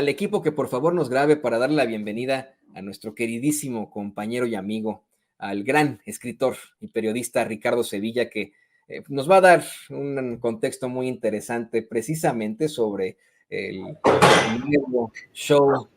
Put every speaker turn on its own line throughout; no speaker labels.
al equipo que por favor nos grabe para darle la bienvenida a nuestro queridísimo compañero y amigo, al gran escritor y periodista Ricardo Sevilla, que nos va a dar un contexto muy interesante precisamente sobre el nuevo show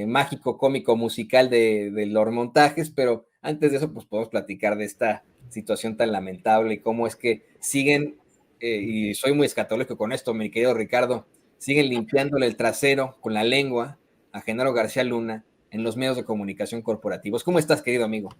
mágico, cómico, musical de los montajes, pero antes de eso pues podemos platicar de esta situación tan lamentable y cómo es que siguen, y soy muy escatológico con esto, mi querido Ricardo, siguen limpiándole el trasero con la lengua a Genaro García Luna en los medios de comunicación corporativos. ¿Cómo estás, querido amigo?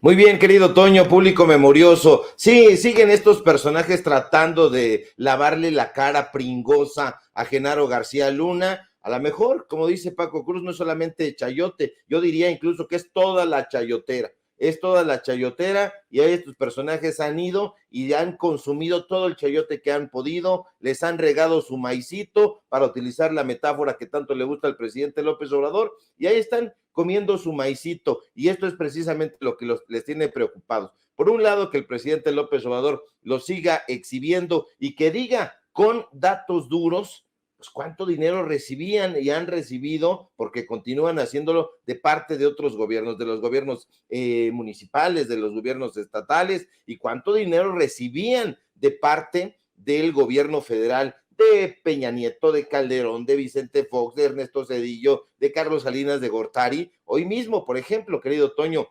Muy bien, querido Toño, público memorioso. Sí, siguen estos personajes tratando de lavarle la cara pringosa a Genaro García Luna. A lo mejor, como dice Paco Cruz, no es solamente chayote, yo diría incluso que es toda la chayotera. Es toda la chayotera y ahí estos personajes han ido y han consumido todo el chayote que han podido, les han regado su maicito, para utilizar la metáfora que tanto le gusta al presidente López Obrador, y ahí están comiendo su maicito, y esto es precisamente lo que les tiene preocupados. Por un lado, que el presidente López Obrador lo siga exhibiendo y que diga con datos duros pues cuánto dinero recibían y han recibido, porque continúan haciéndolo de parte de otros gobiernos, de los gobiernos municipales, de los gobiernos estatales, y cuánto dinero recibían de parte del gobierno federal, de Peña Nieto, de Calderón, de Vicente Fox, de Ernesto Zedillo, de Carlos Salinas de Gortari. Hoy mismo, por ejemplo, querido Toño,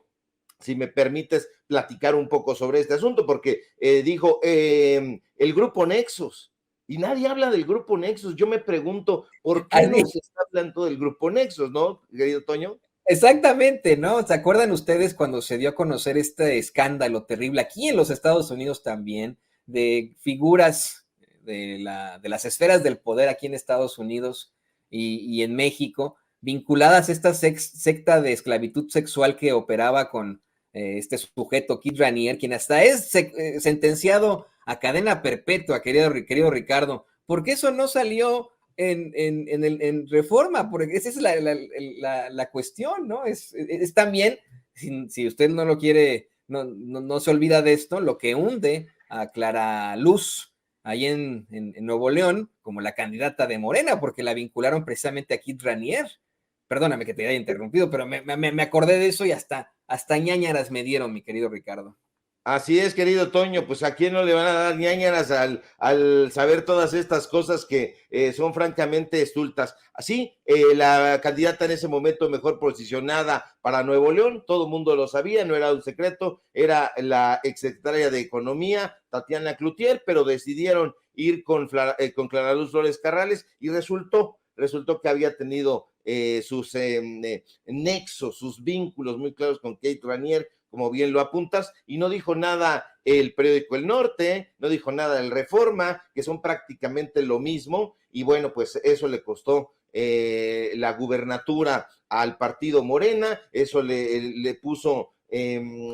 si me permites platicar un poco sobre este asunto, porque dijo el grupo Nexus, y nadie habla del grupo Nexus. Yo me pregunto, ¿por qué no se está hablando del grupo Nexus, no, querido Toño?
Exactamente, ¿no? ¿Se acuerdan ustedes cuando se dio a conocer este escándalo terrible aquí en los Estados Unidos también, de figuras de las esferas del poder aquí en Estados Unidos y en México, vinculadas a esta secta de esclavitud sexual que operaba con este sujeto, Kid Raniere, quien hasta es sentenciado a cadena perpetua, querido Ricardo? ¿Por qué eso no salió en Reforma? Porque esa es la cuestión, ¿no? Es también, si usted no lo quiere, no se olvida de esto, lo que hunde a Clara Luz ahí en Nuevo León como la candidata de Morena, porque la vincularon precisamente a Kid Raniere. Perdóname que te haya interrumpido, pero me acordé de eso y hasta ñáñaras me dieron, mi querido Ricardo.
Así es, querido Toño, pues a quién no le van a dar ñáñaras al saber todas estas cosas que son francamente estultas. Así, la candidata en ese momento mejor posicionada para Nuevo León, todo el mundo lo sabía, no era un secreto, era la exsecretaria de Economía, Tatiana Cloutier, pero decidieron ir con Clara Luz Flores Carrales, y resultó que había tenido sus nexos, sus vínculos muy claros con Kate Raniere, como bien lo apuntas, y no dijo nada el periódico El Norte, no dijo nada el Reforma, que son prácticamente lo mismo, y bueno, pues eso le costó la gubernatura al partido Morena, eso le puso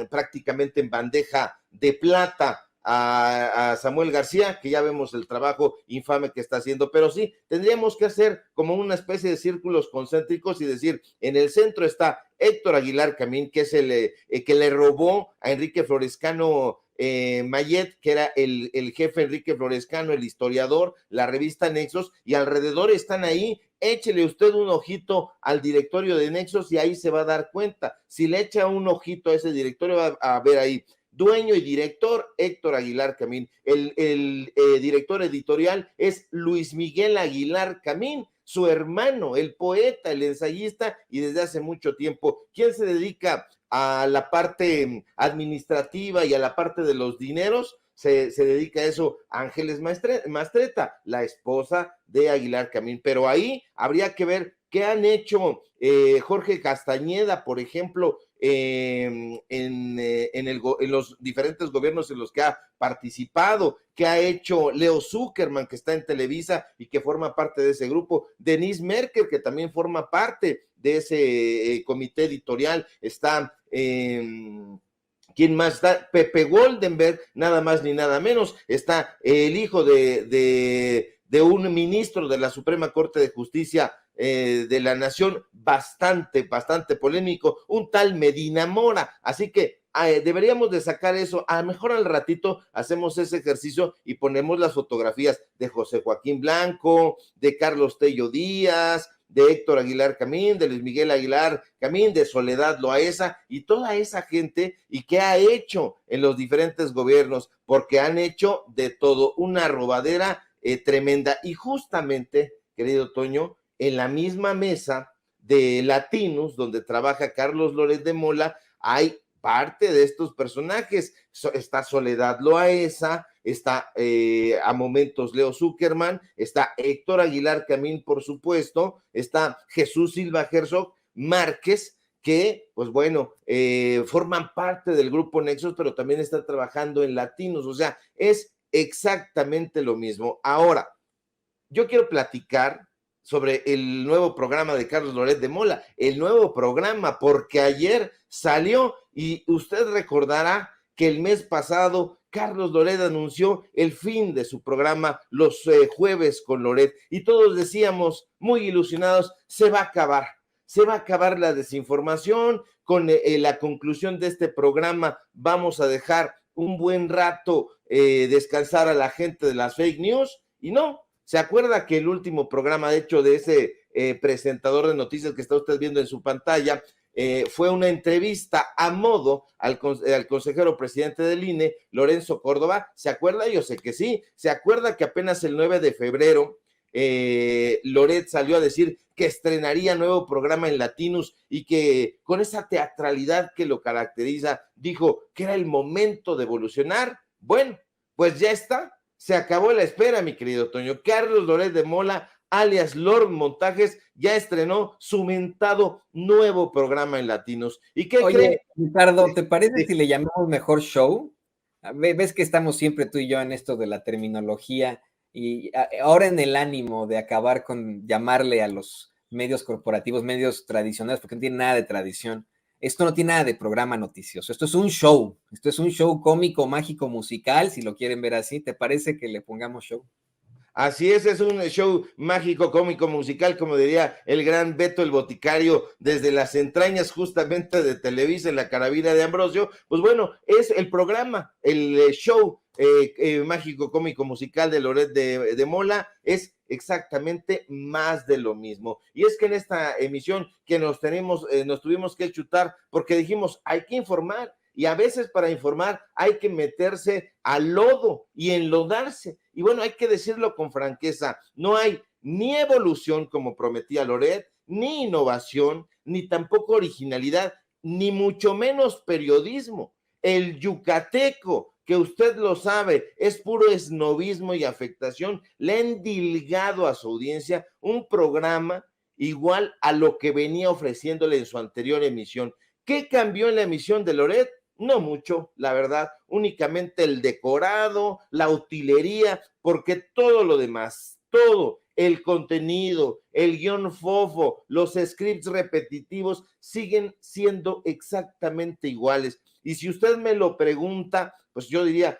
prácticamente en bandeja de plata a Samuel García, que ya vemos el trabajo infame que está haciendo, pero sí, tendríamos que hacer como una especie de círculos concéntricos y decir, en el centro está Héctor Aguilar Camín, que es el que le robó a Enrique Florescano Mayet, que era el jefe Enrique Florescano, el historiador, la revista Nexos, y alrededor están ahí. Échele usted un ojito al directorio de Nexos y ahí se va a dar cuenta. Si le echa un ojito a ese directorio, va a ver ahí dueño y director Héctor Aguilar Camín. El director editorial es Luis Miguel Aguilar Camín, su hermano, el poeta, el ensayista, y desde hace mucho tiempo. ¿Quién se dedica a la parte administrativa y a la parte de los dineros? Se dedica a eso Ángeles Mastreta, la esposa de Aguilar Camín. Pero ahí habría que ver qué han hecho Jorge Castañeda, por ejemplo, en los diferentes gobiernos en los que ha participado, que ha hecho Leo Zuckerman, que está en Televisa y que forma parte de ese grupo, Denise Merker, que también forma parte de ese comité editorial, está ¿quién más está? Pepe Goldenberg, nada más ni nada menos, está el hijo de un ministro de la Suprema Corte de Justicia de la Nación, bastante polémico, un tal Medina Mora. Así que deberíamos de sacar eso. A lo mejor al ratito hacemos ese ejercicio y ponemos las fotografías de José Joaquín Blanco, de Carlos Tello Díaz, de Héctor Aguilar Camín, de Luis Miguel Aguilar Camín, de Soledad Loaesa y toda esa gente, y qué ha hecho en los diferentes gobiernos, porque han hecho de todo una robadera tremenda. Y justamente, querido Toño, en la misma mesa de Latinos, donde trabaja Carlos Loret de Mola, hay parte de estos personajes. Está Soledad Loaesa, está a momentos Leo Zuckerman, está Héctor Aguilar Camín, por supuesto, está Jesús Silva Herzog Márquez, que, pues bueno, forman parte del grupo Nexos, pero también están trabajando en Latinos. O sea, es exactamente lo mismo. Ahora, yo quiero platicar sobre el nuevo programa de Carlos Loret de Mola, el nuevo programa, porque ayer salió y usted recordará que el mes pasado Carlos Loret anunció el fin de su programa Los Jueves con Loret, y todos decíamos, muy ilusionados, se va a acabar la desinformación. Con la conclusión de este programa vamos a dejar un buen rato descansar a la gente de las fake news, y no. ¿Se acuerda que el último programa, de hecho, de ese presentador de noticias que está usted viendo en su pantalla, fue una entrevista a modo al consejero presidente del INE, Lorenzo Córdoba? ¿Se acuerda? Yo sé que sí. ¿Se acuerda que apenas el 9 de febrero Loret salió a decir que estrenaría nuevo programa en Latinos, y que con esa teatralidad que lo caracteriza, dijo que era el momento de evolucionar? Bueno, pues ya está. Se acabó la espera, mi querido Toño. Carlos Loret de Mola, alias Lord Montajes, ya estrenó su mentado nuevo programa en Latinos. ¿Y qué cree?
Oye, Ricardo, ¿te parece si le llamamos mejor show? Ves que estamos siempre tú y yo en esto de la terminología, y ahora en el ánimo de acabar con llamarle a los medios corporativos medios tradicionales, porque no tiene nada de tradición. Esto no tiene nada de programa noticioso, esto es un show cómico, mágico, musical, si lo quieren ver así. ¿Te parece que le pongamos show?
Así es un show mágico, cómico, musical, como diría el gran Beto el Boticario, desde las entrañas justamente de Televisa, en la carabina de Ambrosio. Pues bueno, es el programa, el show mágico, cómico, musical de Loret de Mola, es exactamente más de lo mismo. Y es que en esta emisión que nos tuvimos que chutar, porque dijimos, hay que informar, y a veces para informar hay que meterse al lodo y enlodarse. Y bueno, hay que decirlo con franqueza, no hay ni evolución como prometía Loret, ni innovación, ni tampoco originalidad, ni mucho menos periodismo. El yucateco, que usted lo sabe, es puro esnobismo y afectación, le ha endilgado a su audiencia un programa igual a lo que venía ofreciéndole en su anterior emisión. ¿Qué cambió en la emisión de Loret? No mucho, la verdad, únicamente el decorado, la utilería, porque todo lo demás, todo, el contenido, el guión fofo, los scripts repetitivos siguen siendo exactamente iguales. Y si usted me lo pregunta, pues yo diría,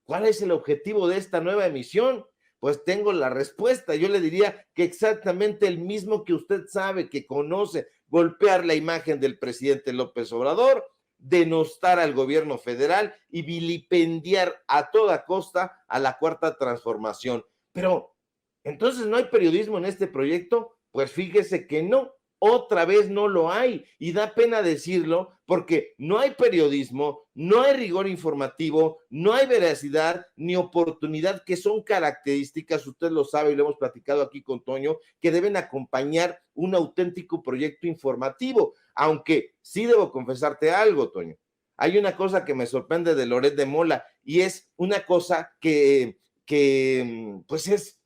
¿cuál es el objetivo de esta nueva emisión? Pues tengo la respuesta. Yo le diría que exactamente el mismo que usted sabe, que conoce: golpear la imagen del presidente López Obrador, denostar al gobierno federal y vilipendiar a toda costa a la Cuarta Transformación. Pero, ¿entonces no hay periodismo en este proyecto? Pues fíjese que no. Otra vez no lo hay, y da pena decirlo, porque no hay periodismo, no hay rigor informativo, no hay veracidad ni oportunidad, que son características, usted lo sabe y lo hemos platicado aquí con Toño, que deben acompañar un auténtico proyecto informativo. Aunque sí debo confesarte algo, Toño, hay una cosa que me sorprende de Loret de Mola, y es una cosa que pues es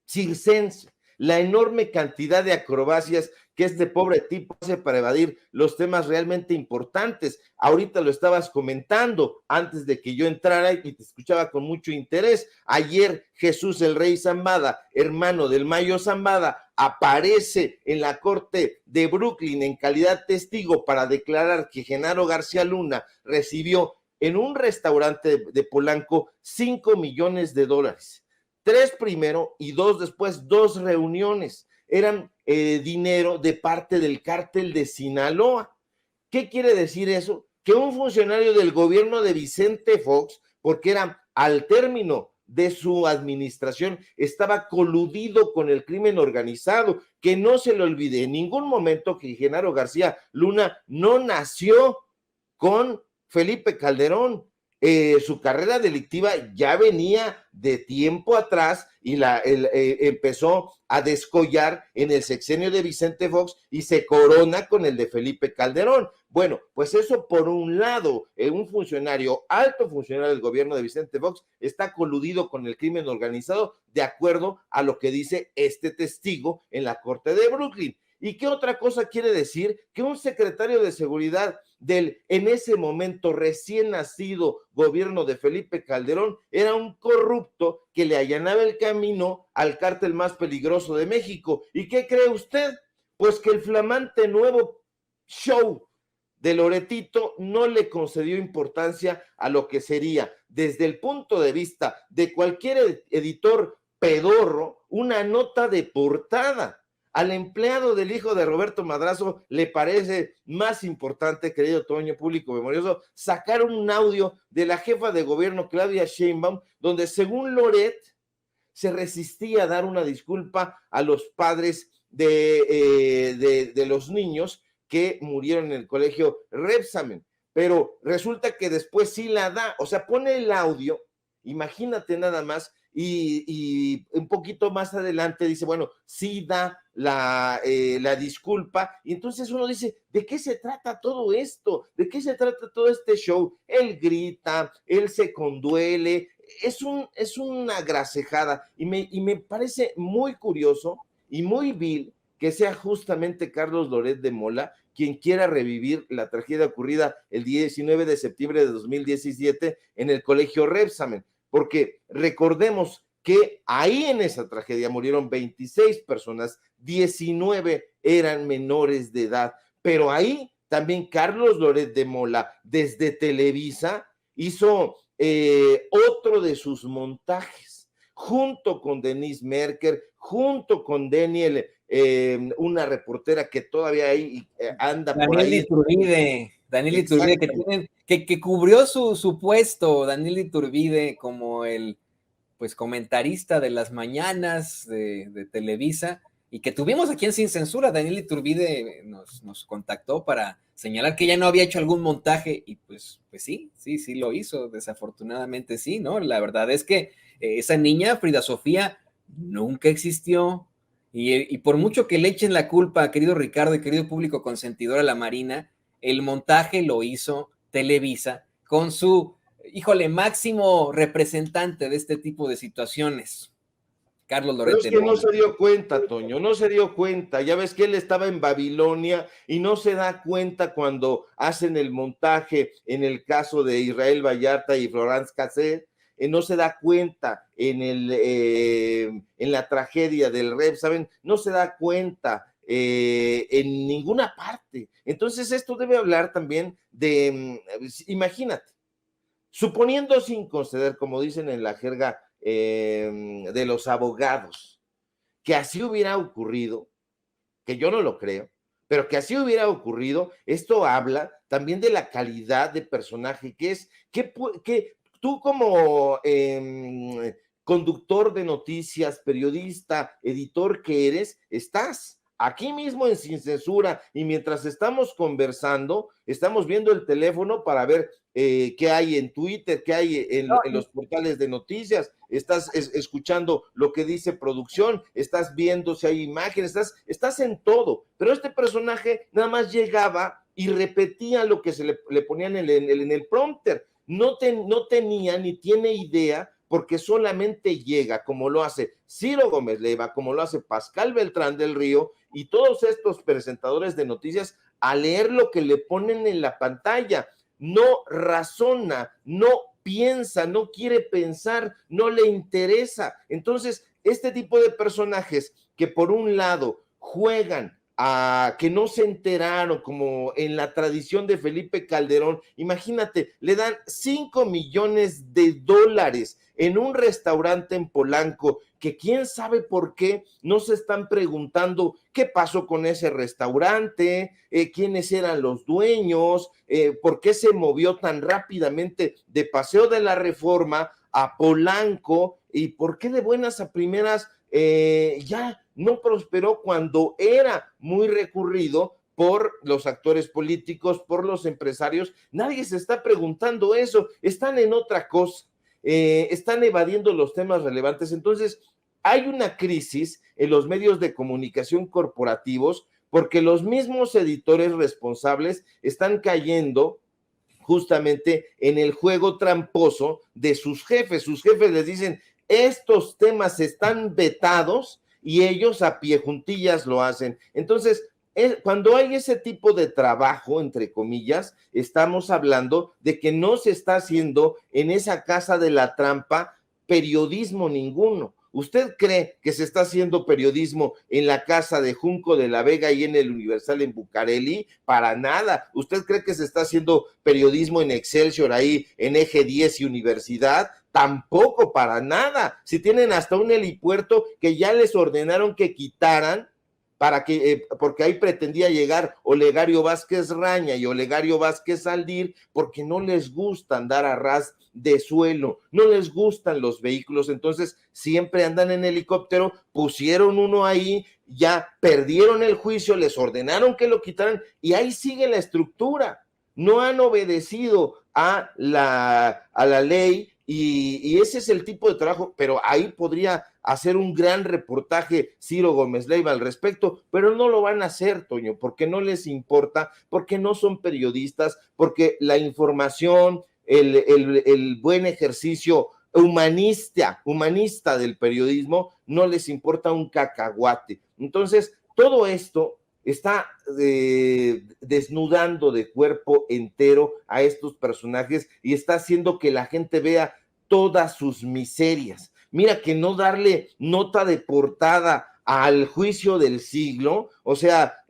circense: la enorme cantidad de acrobacias que este pobre tipo hace para evadir los temas realmente importantes. Ahorita lo estabas comentando antes de que yo entrara y te escuchaba con mucho interés. Ayer Jesús el Rey Zambada, hermano del Mayo Zambada, aparece en la corte de Brooklyn en calidad testigo para declarar que Genaro García Luna recibió en un restaurante de Polanco $5 millones. 3 primero y 2 después, 2 reuniones. Eran dinero de parte del cártel de Sinaloa. ¿Qué quiere decir eso? Que un funcionario del gobierno de Vicente Fox, porque era al término de su administración estaba coludido con el crimen organizado. Que no se le olvide en ningún momento que Genaro García Luna no nació con Felipe Calderón. Su carrera delictiva ya venía de tiempo atrás y empezó a descollar en el sexenio de Vicente Fox y se corona con el de Felipe Calderón. Bueno, pues eso por un lado, un funcionario, alto funcionario del gobierno de Vicente Fox, está coludido con el crimen organizado de acuerdo a lo que dice este testigo en la corte de Brooklyn. ¿Y qué otra cosa quiere decir? Que un secretario de seguridad del en ese momento recién nacido gobierno de Felipe Calderón era un corrupto que le allanaba el camino al cártel más peligroso de México. ¿Y qué cree usted? Pues que el flamante nuevo show de Loretito no le concedió importancia a lo que sería, desde el punto de vista de cualquier editor pedorro, una nota de portada. Al empleado del hijo de Roberto Madrazo le parece más importante, querido Toño, público memorioso, sacar un audio de la jefa de gobierno Claudia Sheinbaum, donde según Loret se resistía a dar una disculpa a los padres de los niños que murieron en el colegio Rebsamen, pero resulta que después sí la da, o sea, pone el audio, imagínate nada más, y un poquito más adelante dice, bueno, sí da la disculpa, y entonces uno dice, ¿de qué se trata todo esto? ¿De qué se trata todo este show? Él grita, él se conduele, es una grasejada, y me parece muy curioso y muy vil que sea justamente Carlos Loret de Mola quien quiera revivir la tragedia ocurrida el 19 de septiembre de 2017 en el colegio Rebsamen, porque recordemos que ahí en esa tragedia murieron 26 personas, 19 eran menores de edad, pero ahí también Carlos Loret de Mola, desde Televisa, hizo otro de sus montajes, junto con Denise Merker, junto con Daniel, una reportera que todavía ahí anda
Daniel
por ahí.
Daniel Iturbide, que cubrió su puesto, Daniel Iturbide, como el pues comentarista de las mañanas de Televisa, y que tuvimos aquí en Sin Censura. Daniel Iturbide nos contactó para señalar que ya no había hecho algún montaje, y pues sí lo hizo, desafortunadamente sí, ¿no? La verdad es que esa niña, Frida Sofía, nunca existió, y por mucho que le echen la culpa, querido Ricardo y querido público consentidor, a la Marina, el montaje lo hizo Televisa con su, híjole, máximo representante de este tipo de situaciones, Carlos Loret de Mola.
Pero es que no se dio cuenta, Toño, no se dio cuenta. Ya ves que él estaba en Babilonia y no se da cuenta cuando hacen el montaje en el caso de Israel Vallarta y Florence Cassette, no se da cuenta en la tragedia del Rebsamen, no se da cuenta en ninguna parte. Entonces esto debe hablar también de, imagínate, suponiendo sin conceder, como dicen en la jerga de los abogados, que así hubiera ocurrido, que yo no lo creo, pero que así hubiera ocurrido, esto habla también de la calidad de personaje que es, que tú como conductor de noticias, periodista, editor que eres, estás aquí mismo en Sin Censura, y mientras estamos conversando, estamos viendo el teléfono para ver qué hay en Twitter, qué hay en los portales de noticias, estás escuchando lo que dice producción, estás viendo si hay imágenes, estás en todo, pero este personaje nada más llegaba y repetía lo que se le ponían en el prompter, no tenía ni tiene idea, porque solamente llega, como lo hace Ciro Gómez Leiva, como lo hace Pascal Beltrán del Río y todos estos presentadores de noticias, a leer lo que le ponen en la pantalla. No razona, no piensa, no quiere pensar, no le interesa. Entonces, este tipo de personajes que por un lado juegan a que no se enteraron, como en la tradición de Felipe Calderón, imagínate, le dan $5 millones en un restaurante en Polanco, que quién sabe por qué no se están preguntando qué pasó con ese restaurante, quiénes eran los dueños, por qué se movió tan rápidamente de Paseo de la Reforma a Polanco, ¿Y por qué de buenas a primeras ya no prosperó cuando era muy recurrido por los actores políticos, por los empresarios? Nadie se está preguntando eso, están en otra cosa, están evadiendo los temas relevantes. Entonces, hay una crisis en los medios de comunicación corporativos porque los mismos editores responsables están cayendo justamente en el juego tramposo de sus jefes. Sus jefes les dicen, estos temas están vetados y ellos a pie juntillas lo hacen. Entonces, cuando hay ese tipo de trabajo, entre comillas, estamos hablando de que no se está haciendo en esa casa de la trampa periodismo ninguno. ¿Usted cree que se está haciendo periodismo en la casa de Junco de la Vega y en el Universal en Bucareli? Para nada. ¿Usted cree que se está haciendo periodismo en Excelsior ahí, en Eje 10 y Universidad? Tampoco, para nada. Si tienen hasta un helipuerto que ya les ordenaron que quitaran para que, porque ahí pretendía llegar Olegario Vázquez Raña y Olegario Vázquez Aldir, porque no les gusta andar a ras de suelo, no les gustan los vehículos, entonces siempre andan en helicóptero, pusieron uno ahí, ya perdieron el juicio, les ordenaron que lo quitaran y ahí sigue la estructura, no han obedecido a la ley y ese es el tipo de trabajo, pero ahí podría hacer un gran reportaje Ciro Gómez Leiva al respecto, pero no lo van a hacer, Toño, porque no les importa, porque no son periodistas, porque la información, el buen ejercicio humanista del periodismo no les importa un cacahuate. Entonces, todo esto está desnudando de cuerpo entero a estos personajes y está haciendo que la gente vea todas sus miserias. Mira que no darle nota de portada al juicio del siglo, o sea,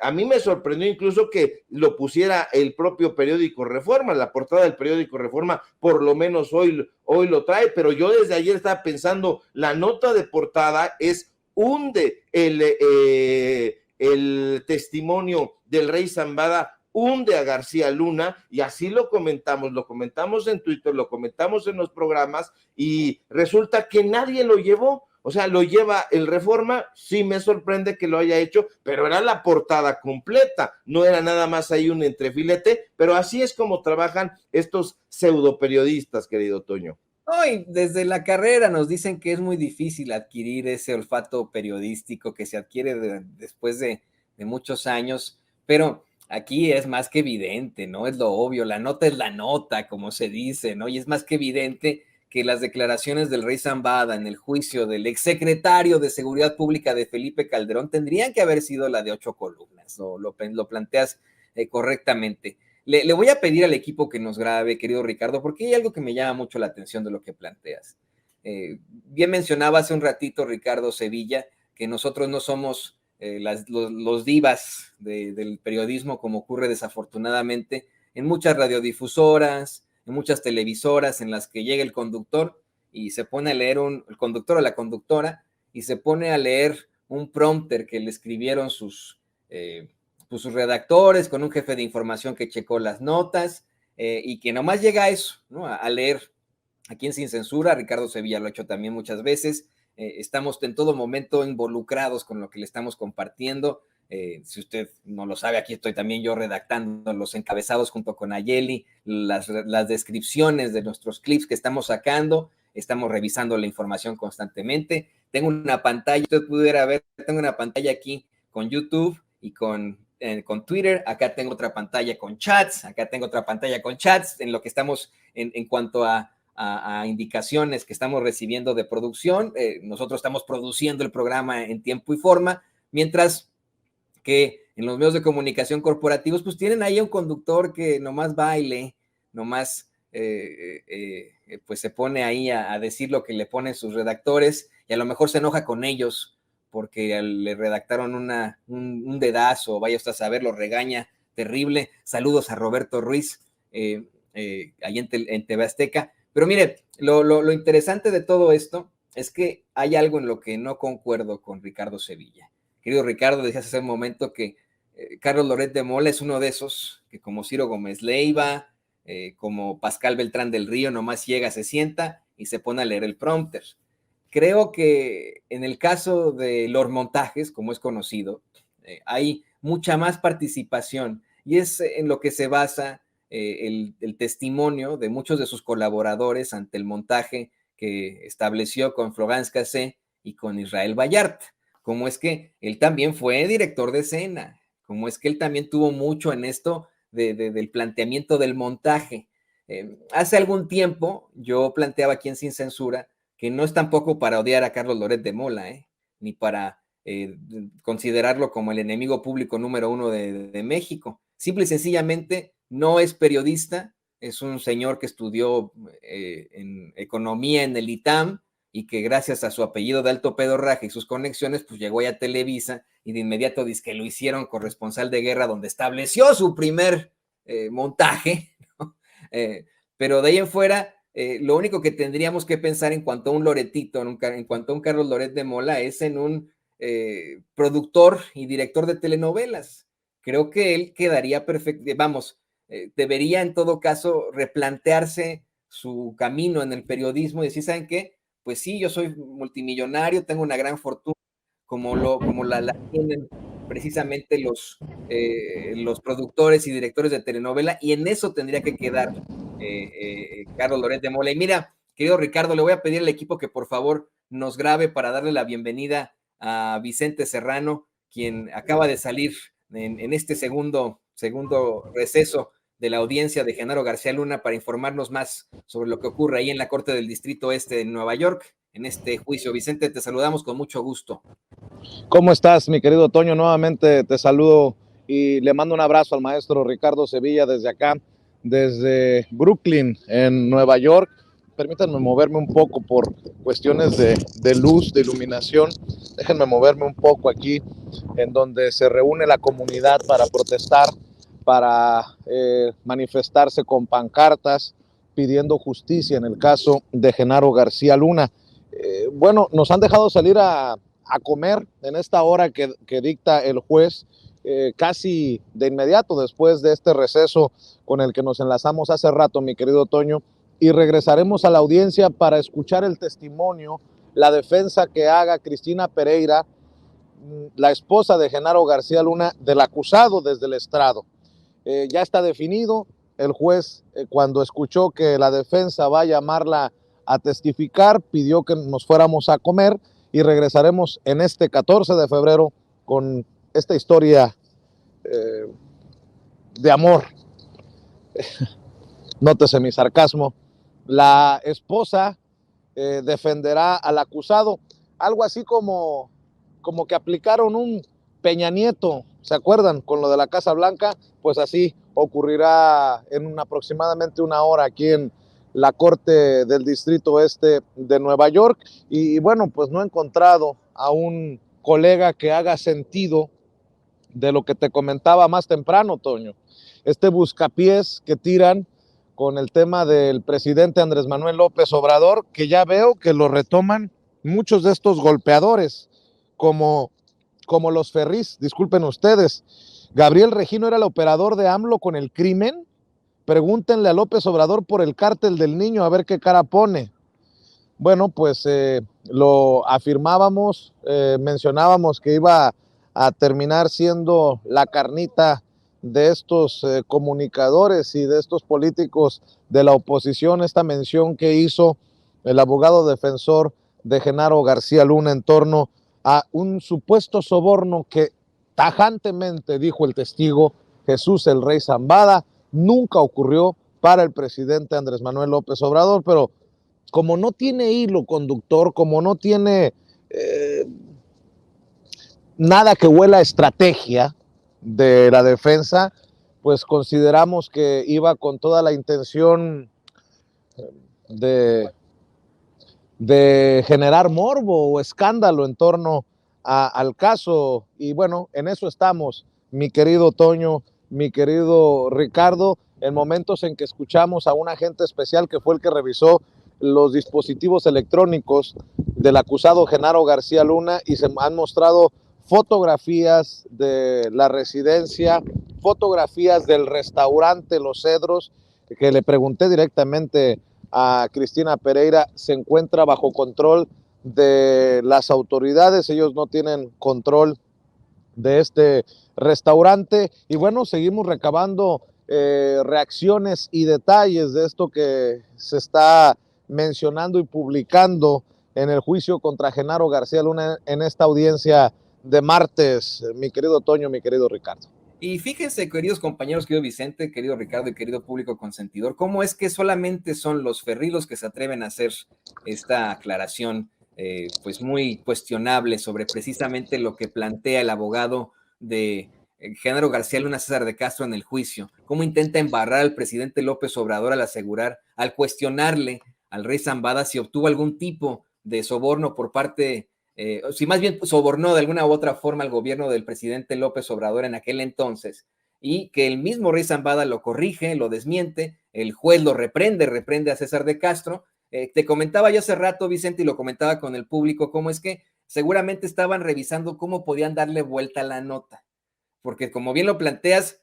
a mí me sorprendió incluso que lo pusiera el propio periódico Reforma, la portada del periódico Reforma, por lo menos hoy lo trae, pero yo desde ayer estaba pensando, la nota de portada es hunde el testimonio del rey Zambada, hunde a García Luna, y así lo comentamos en Twitter, lo comentamos en los programas, y resulta que nadie lo llevó. O sea, lo lleva el Reforma, sí me sorprende que lo haya hecho, pero era la portada completa, no era nada más ahí un entrefilete, pero así es como trabajan estos pseudo periodistas, querido Toño.
Hoy, desde la carrera nos dicen que es muy difícil adquirir ese olfato periodístico que se adquiere después de muchos años, pero aquí es más que evidente, ¿no? Es lo obvio, la nota es la nota, como se dice, ¿no? Y es más que evidente que las declaraciones del rey Zambada en el juicio del exsecretario de Seguridad Pública de Felipe Calderón tendrían que haber sido la de 8 columnas, ¿no? Lo planteas correctamente. Le voy a pedir al equipo que nos grabe, querido Ricardo, porque hay algo que me llama mucho la atención de lo que planteas. Bien mencionaba hace un ratito Ricardo Sevilla que nosotros no somos los divas del periodismo como ocurre desafortunadamente en muchas radiodifusoras, en muchas televisoras en las que llega el conductor y se pone a leer el conductor o la conductora y se pone a leer un prompter que le escribieron sus redactores con un jefe de información que checó las notas y que nomás llega a eso, ¿no? A leer. Aquí en Sin Censura, Ricardo Sevilla lo ha hecho también muchas veces. Estamos en todo momento involucrados con lo que le estamos compartiendo. Si usted no lo sabe, aquí estoy también yo redactando los encabezados junto con Ayeli, las descripciones de nuestros clips que estamos sacando. Estamos revisando la información constantemente. Tengo una pantalla, usted pudiera ver, tengo una pantalla aquí con YouTube y con Twitter. Acá tengo otra pantalla con chats. Acá tengo otra pantalla con chats en lo que estamos en cuanto a indicaciones que estamos recibiendo de producción. Nosotros estamos produciendo el programa en tiempo y forma, mientras que en los medios de comunicación corporativos, pues tienen ahí un conductor que nomás baile, nomás pues se pone ahí a decir lo que le ponen sus redactores y a lo mejor se enoja con ellos porque le redactaron un dedazo, vaya usted a saber, lo regaña terrible. Saludos a Roberto Ruiz, ahí en TV Azteca. Pero mire, lo interesante de todo esto es que hay algo en lo que no concuerdo con Ricardo Sevilla. Querido Ricardo, decías hace un momento que Carlos Loret de Mola es uno de esos que como Ciro Gómez Leiva, como Pascal Beltrán del Río, nomás llega, se sienta y se pone a leer el prompter. Creo que en el caso de los montajes, como es conocido, hay mucha más participación y es en lo que se basa el testimonio de muchos de sus colaboradores ante el montaje que estableció con Florence Cassé y con Israel Vallarta. Como es que él también fue director de escena, como es que él también tuvo mucho en esto del planteamiento del montaje. Hace algún tiempo yo planteaba aquí en Sin Censura que no es tampoco para odiar a Carlos Loret de Mola, ni para considerarlo como el enemigo público número uno de México. Simple y sencillamente no es periodista, es un señor que estudió en economía en el ITAM y que gracias a su apellido de alto pedorraje y sus conexiones, pues llegó ya a Televisa y de inmediato dice que lo hicieron corresponsal de guerra donde estableció su primer montaje, ¿no? Pero de ahí en fuera, lo único que tendríamos que pensar en cuanto a un Loretito, en cuanto a un Carlos Loret de Mola, es en un productor y director de telenovelas. Creo que él quedaría perfecto, vamos, debería en todo caso replantearse su camino en el periodismo y decir, ¿saben qué? Pues sí, yo soy multimillonario, tengo una gran fortuna, como la tienen precisamente los productores y directores de telenovela, y en eso tendría que quedar Carlos Loret de Mola. Y mira, querido Ricardo, le voy a pedir al equipo que por favor nos grabe para darle la bienvenida a Vicente Serrano, quien acaba de salir en este segundo receso de la audiencia de Genaro García Luna para informarnos más sobre lo que ocurre ahí en la Corte del Distrito Este de Nueva York, en este juicio. Vicente, te saludamos con mucho gusto.
¿Cómo estás, mi querido Toño? Nuevamente te saludo y le mando un abrazo al maestro Ricardo Sevilla desde acá, desde Brooklyn, en Nueva York. Permítanme moverme un poco por cuestiones de luz, de iluminación. Déjenme moverme un poco aquí, en donde se reúne la comunidad para protestar, para manifestarse con pancartas, pidiendo justicia en el caso de Genaro García Luna. Bueno, nos han dejado salir a comer en esta hora que dicta el juez, casi de inmediato después de este receso con el que nos enlazamos hace rato, mi querido Toño, y regresaremos a la audiencia para escuchar el testimonio, la defensa que haga Cristina Pereira, la esposa de Genaro García Luna, del acusado desde el estrado. Ya está definido, el juez cuando escuchó que la defensa va a llamarla a testificar, pidió que nos fuéramos a comer y regresaremos en este 14 de febrero con esta historia de amor. Nótese mi sarcasmo. La esposa defenderá al acusado, algo así como que aplicaron un Peña Nieto, ¿se acuerdan? Con lo de la Casa Blanca, pues así ocurrirá en aproximadamente una hora aquí en la Corte del Distrito Este de Nueva York. Y bueno, pues no he encontrado a un colega que haga sentido de lo que te comentaba más temprano, Toño. Este buscapiés que tiran con el tema del presidente Andrés Manuel López Obrador, que ya veo que lo retoman muchos de estos golpeadores, como los Ferris, disculpen ustedes. Gabriel Regino era el operador de AMLO con el crimen. Pregúntenle a López Obrador por el cártel del Niño, a ver qué cara pone. Bueno, pues lo afirmábamos, mencionábamos que iba a terminar siendo la carnita de estos comunicadores y de estos políticos de la oposición, esta mención que hizo el abogado defensor de Genaro García Luna en torno a un supuesto soborno que tajantemente dijo el testigo Jesús el Rey Zambada, nunca ocurrió para el presidente Andrés Manuel López Obrador, pero como no tiene hilo conductor, como no tiene nada que huela a estrategia de la defensa, pues consideramos que iba con toda la intención de generar morbo o escándalo en torno al caso. Y bueno, en eso estamos, mi querido Toño, mi querido Ricardo, en momentos en que escuchamos a un agente especial que fue el que revisó los dispositivos electrónicos del acusado Genaro García Luna y se han mostrado fotografías de la residencia, fotografías del restaurante Los Cedros, que le pregunté directamente a Cristina Pereira se encuentra bajo control de las autoridades. Ellos no tienen control de este restaurante y bueno, seguimos recabando reacciones y detalles de esto que se está mencionando y publicando en el juicio contra Genaro García Luna en esta audiencia de martes, mi querido Toño, mi querido Ricardo.
Y fíjense, queridos compañeros, querido Vicente, querido Ricardo y querido público consentidor, cómo es que solamente son los ferrilos que se atreven a hacer esta aclaración, pues muy cuestionable sobre precisamente lo que plantea el abogado de Genaro García Luna, César de Castro, en el juicio. Cómo intenta embarrar al presidente López Obrador al asegurar, al cuestionarle al rey Zambada si obtuvo algún tipo de soborno por parte si más bien sobornó de alguna u otra forma al gobierno del presidente López Obrador en aquel entonces, y que el mismo rey Zambada lo corrige, lo desmiente, el juez lo reprende a César de Castro. Te comentaba yo hace rato, Vicente, y lo comentaba con el público, cómo es que seguramente estaban revisando cómo podían darle vuelta a la nota, porque como bien lo planteas,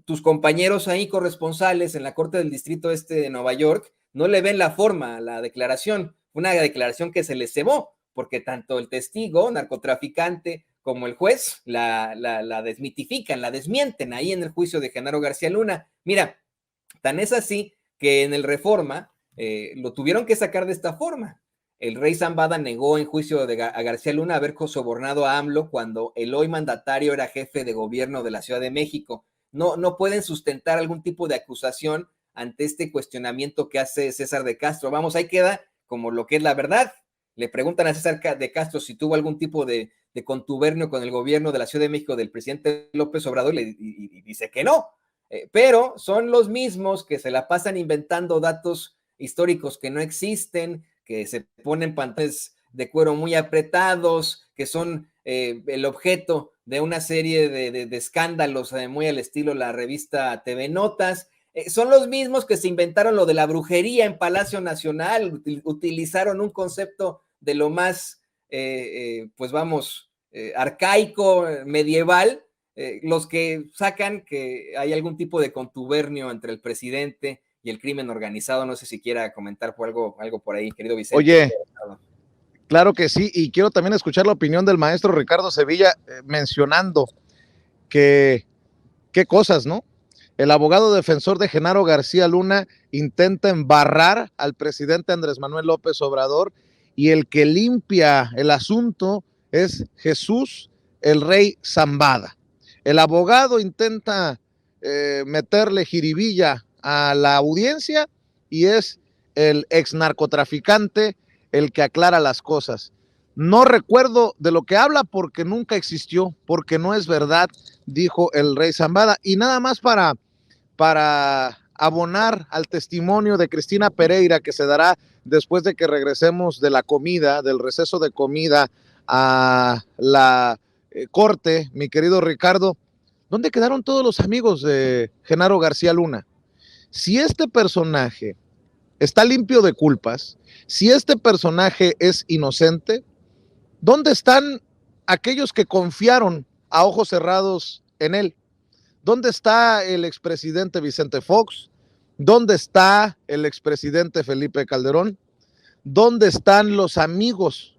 tus compañeros ahí corresponsales en la Corte del Distrito Este de Nueva York no le ven la forma a la declaración, una declaración que se les cebó, porque tanto el testigo, narcotraficante, como el juez la desmitifican, la desmienten ahí en el juicio de Genaro García Luna. Mira, tan es así que en el Reforma lo tuvieron que sacar de esta forma. El rey Zambada negó en juicio a García Luna haber sobornado a AMLO cuando el hoy mandatario era jefe de gobierno de la Ciudad de México. No pueden sustentar algún tipo de acusación ante este cuestionamiento que hace César de Castro. Vamos, ahí queda como lo que es la verdad. Le preguntan a César de Castro si tuvo algún tipo de contubernio con el gobierno de la Ciudad de México del presidente López Obrador y dice que no. Pero son los mismos que se la pasan inventando datos históricos que no existen, que se ponen pantalones de cuero muy apretados, que son el objeto de una serie de escándalos muy al estilo la revista TV Notas. Son los mismos que se inventaron lo de la brujería en Palacio Nacional, utilizaron un concepto de lo más, pues vamos, arcaico, medieval, los que sacan que hay algún tipo de contubernio entre el presidente y el crimen organizado. No sé si quiera comentar por algo por ahí, querido Vicente.
Oye, claro que sí, y quiero también escuchar la opinión del maestro Ricardo Sevilla mencionando que qué cosas, ¿no? El abogado defensor de Genaro García Luna intenta embarrar al presidente Andrés Manuel López Obrador y el que limpia el asunto es Jesús, el rey Zambada. El abogado intenta meterle jiribilla a la audiencia y es el ex narcotraficante el que aclara las cosas. No recuerdo de lo que habla porque nunca existió, porque no es verdad, dijo el rey Zambada. Y nada más para abonar al testimonio de Cristina Pereira que se dará después de que regresemos de la comida, del receso de comida a la corte, mi querido Ricardo. ¿Dónde quedaron todos los amigos de Genaro García Luna? Si este personaje está limpio de culpas, si este personaje es inocente, ¿dónde están aquellos que confiaron a ojos cerrados en él? ¿Dónde está el expresidente Vicente Fox? ¿Dónde está el expresidente Felipe Calderón? ¿Dónde están los amigos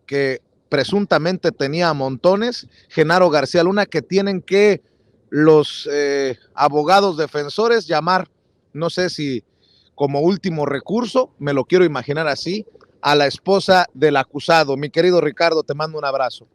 que presuntamente tenía a montones, Genaro García Luna, que tienen que los abogados defensores llamar, no sé si como último recurso, me lo quiero imaginar así, a la esposa del acusado? Mi querido Ricardo, te mando un abrazo.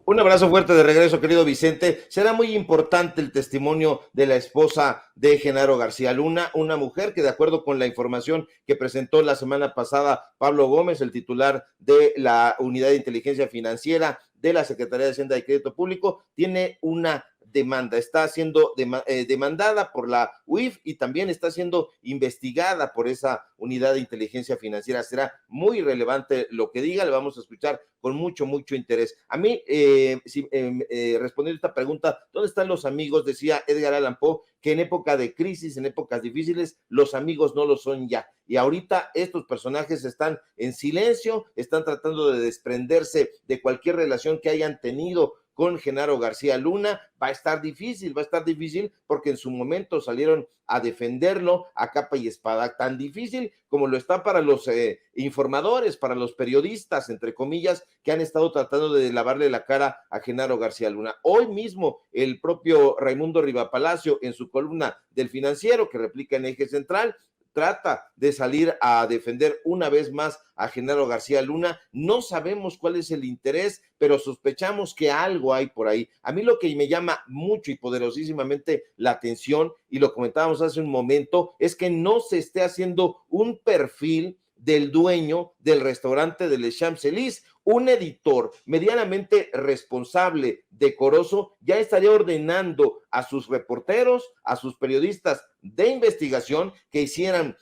Un abrazo fuerte de regreso, querido Vicente. Será muy importante el testimonio de la esposa de Genaro García Luna, una mujer que, de acuerdo con la información que presentó la semana pasada Pablo Gómez, el titular de la Unidad de Inteligencia Financiera de la Secretaría de Hacienda y Crédito Público, tiene una demanda, está siendo demandada por la UIF y también está siendo investigada por esa unidad de inteligencia financiera. Será muy relevante lo que diga, le vamos a escuchar con mucho interés. A mí, respondiendo a esta pregunta, ¿dónde están los amigos? Decía Edgar Allan Poe que en época de crisis, en épocas difíciles, los amigos no lo son ya. Y ahorita estos personajes están en silencio, están tratando de desprenderse de cualquier relación que hayan tenido con Genaro García Luna. Va a estar difícil porque en su momento salieron a defenderlo a capa y espada, tan difícil como lo está para los informadores, para los periodistas, entre comillas, que han estado tratando de lavarle la cara a Genaro García Luna. Hoy mismo el propio Raimundo Rivapalacio, en su columna del Financiero, que replica en Eje Central, trata de salir a defender una vez más a Genaro García Luna. No sabemos cuál es el interés, pero sospechamos que algo hay por ahí. A mí lo que me llama mucho y poderosísimamente la atención, y lo comentábamos hace un momento, es que no se esté haciendo un perfil del dueño del restaurante de Les Champs-Élysées. Un editor medianamente responsable, decoroso, ya estaría ordenando a sus reporteros, a sus periodistas de investigación, que hicieran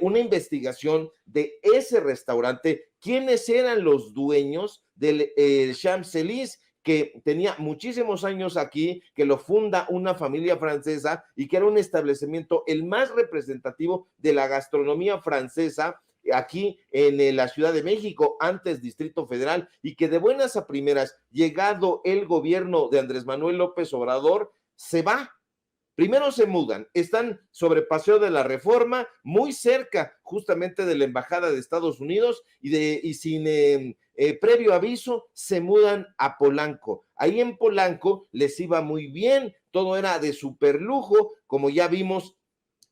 una investigación de ese restaurante, quiénes eran los dueños del Champs-Élysées, que tenía muchísimos años aquí, que lo funda una familia francesa y que era un establecimiento el más representativo de la gastronomía francesa aquí en la Ciudad de México, antes Distrito Federal, y que de buenas a primeras, llegado el gobierno de Andrés Manuel López Obrador, se va. Primero se mudan, están sobre Paseo de la Reforma, muy cerca justamente de la Embajada de Estados Unidos, y sin previo aviso se mudan a Polanco. Ahí en Polanco les iba muy bien, todo era de super lujo, como ya vimos.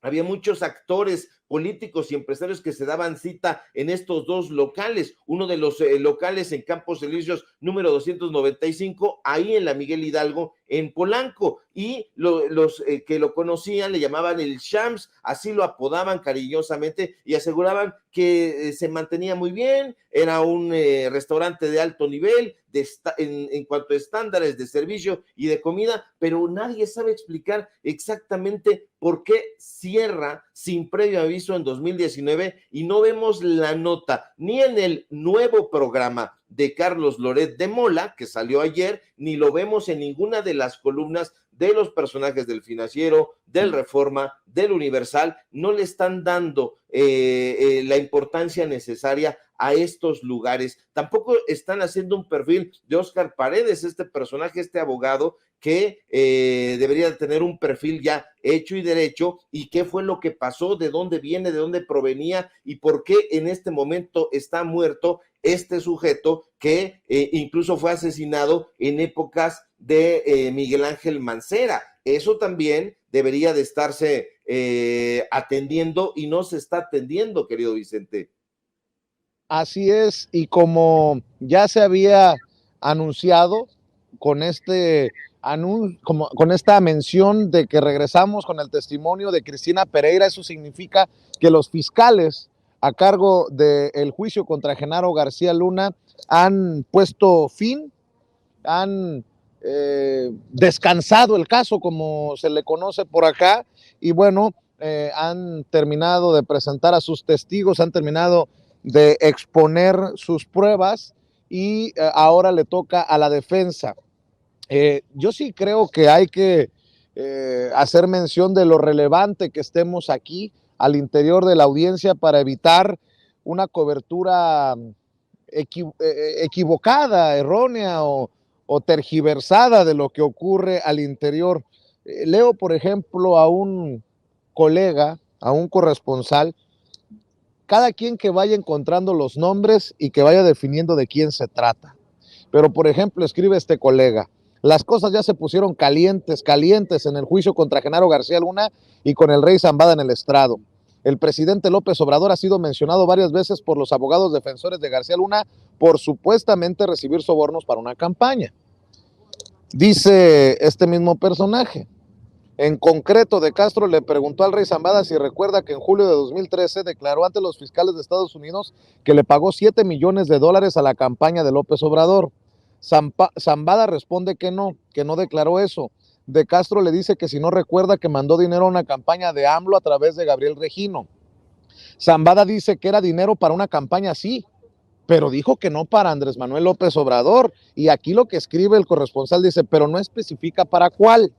Había muchos actores políticos y empresarios que se daban cita en estos dos locales, uno de los locales en Campos Elíseos número 295, ahí en la Miguel Hidalgo, en Polanco, y los que lo conocían le llamaban el Champs, así lo apodaban cariñosamente, y aseguraban que se mantenía muy bien, era un restaurante de alto nivel, en cuanto a estándares de servicio y de comida, pero nadie sabe explicar exactamente por qué cierra sin previo aviso en 2019, y no vemos la nota ni en el nuevo programa de Carlos Loret de Mola, que salió ayer, ni lo vemos en ninguna de las columnas de los personajes del Financiero, del Reforma, del Universal. No le están dando la importancia necesaria a estos lugares. Tampoco están haciendo un perfil de Óscar Paredes, este personaje, este abogado, que debería tener un perfil ya hecho y derecho, y qué fue lo que pasó, de dónde viene, de dónde provenía, y por qué en este momento está muerto este sujeto que incluso fue asesinado en épocas de Miguel Ángel Mancera. Eso también debería de estarse atendiendo, y no se está atendiendo, querido Vicente.
Así es, y como ya se había anunciado con con esta mención de que regresamos con el testimonio de Cristina Pereira, eso significa que los fiscales a cargo del juicio contra Genaro García Luna han puesto fin, han descansado el caso, como se le conoce por acá, y bueno, han terminado de presentar a sus testigos, han terminado de exponer sus pruebas, y ahora le toca a la defensa. Yo sí creo que hay que hacer mención de lo relevante que estemos aquí al interior de la audiencia para evitar una cobertura equivocada, errónea o tergiversada de lo que ocurre al interior. Leo, por ejemplo, a un colega, a un corresponsal, cada quien que vaya encontrando los nombres y que vaya definiendo de quién se trata. Pero, por ejemplo, escribe este colega: las cosas ya se pusieron calientes en el juicio contra Genaro García Luna y con el rey Zambada en el estrado. El presidente López Obrador ha sido mencionado varias veces por los abogados defensores de García Luna por supuestamente recibir sobornos para una campaña. Dice este mismo personaje: en concreto, De Castro le preguntó al rey Zambada si recuerda que en julio de 2013 declaró ante los fiscales de Estados Unidos que le pagó $7 millones a la campaña de López Obrador. Zambada responde que no declaró eso. De Castro le dice que si no recuerda, que mandó dinero a una campaña de AMLO a través de Gabriel Regino. Zambada dice que era dinero para una campaña, sí, pero dijo que no para Andrés Manuel López Obrador. Y aquí lo que escribe el corresponsal dice, pero no especifica para cuál.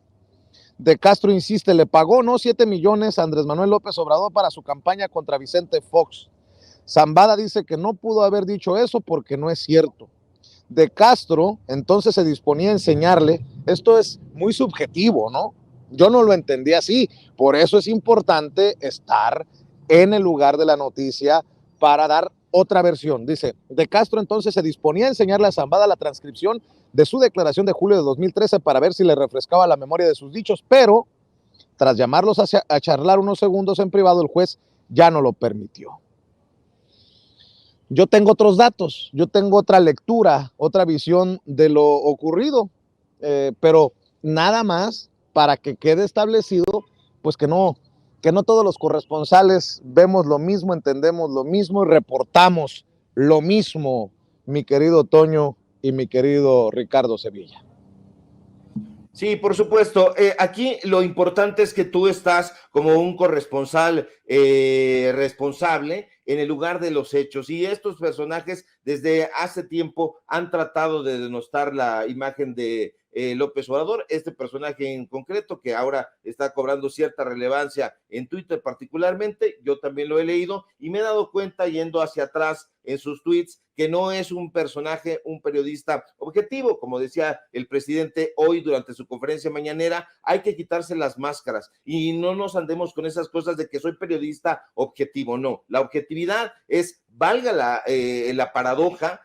De Castro insiste, le pagó no 7 millones a Andrés Manuel López Obrador para su campaña contra Vicente Fox. Zambada dice que no pudo haber dicho eso porque no es cierto. De Castro entonces se disponía a enseñarle, esto es muy subjetivo, ¿no? Yo no lo entendí así, por eso es importante estar en el lugar de la noticia para dar otra versión. Dice, De Castro entonces se disponía a enseñarle a Zambada la transcripción de su declaración de julio de 2013 para ver si le refrescaba la memoria de sus dichos, pero tras llamarlos a charlar unos segundos en privado, el juez ya no lo permitió. Yo tengo otros datos, yo tengo otra lectura, otra visión de lo ocurrido, pero nada más para que quede establecido, pues que no todos los corresponsales vemos lo mismo, entendemos lo mismo y reportamos lo mismo, mi querido Toño y mi querido Ricardo Sevilla.
Sí, por supuesto. Aquí lo importante es que tú estás como un corresponsal responsable en el lugar de los hechos, y estos personajes desde hace tiempo han tratado de denostar la imagen de López Obrador, este personaje en concreto que ahora está cobrando cierta relevancia en Twitter particularmente. Yo también lo he leído y me he dado cuenta yendo hacia atrás en sus tweets que no es un personaje, un periodista objetivo. Como decía el presidente hoy durante su conferencia mañanera, hay que quitarse las máscaras y no nos andemos con esas cosas de que soy periodista objetivo. No, la objetividad es, valga la paradoja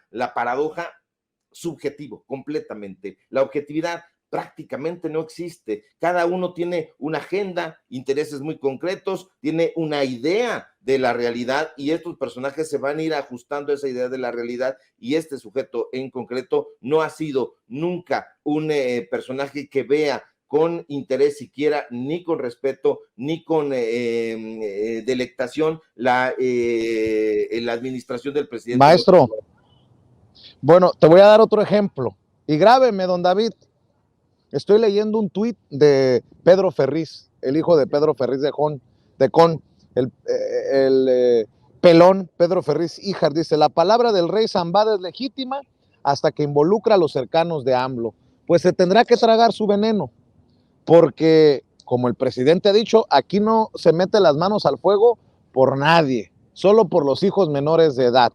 subjetivo completamente. La objetividad prácticamente no existe. Cada uno tiene una agenda, intereses muy concretos, tiene una idea de la realidad, y estos personajes se van a ir ajustando a esa idea de la realidad, y este sujeto en concreto no ha sido nunca un personaje que vea con interés siquiera, ni con respeto, ni con delectación la administración del presidente.
Maestro, bueno, te voy a dar otro ejemplo. Y grábeme, don David. Estoy leyendo un tuit de Pedro Ferriz, el hijo de Pedro Ferriz de Con, el pelón Pedro Ferriz Híjar. Dice, la palabra del rey Zambada es legítima hasta que involucra a los cercanos de AMLO. Pues se tendrá que tragar su veneno, porque, como el presidente ha dicho, aquí no se mete las manos al fuego por nadie, solo por los hijos menores de edad.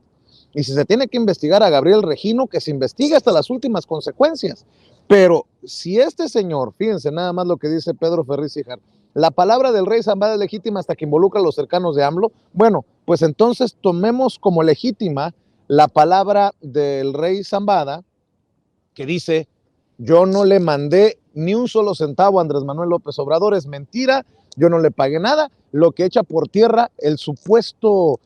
Y si se tiene que investigar a Gabriel Regino, que se investigue hasta las últimas consecuencias. Pero si este señor, fíjense nada más lo que dice Pedro Ferriz Híjar, la palabra del rey Zambada es legítima hasta que involucra a los cercanos de AMLO, bueno, pues entonces tomemos como legítima la palabra del rey Zambada, que dice, yo no le mandé ni un solo centavo a Andrés Manuel López Obrador, es mentira, yo no le pagué nada, lo que echa por tierra el supuesto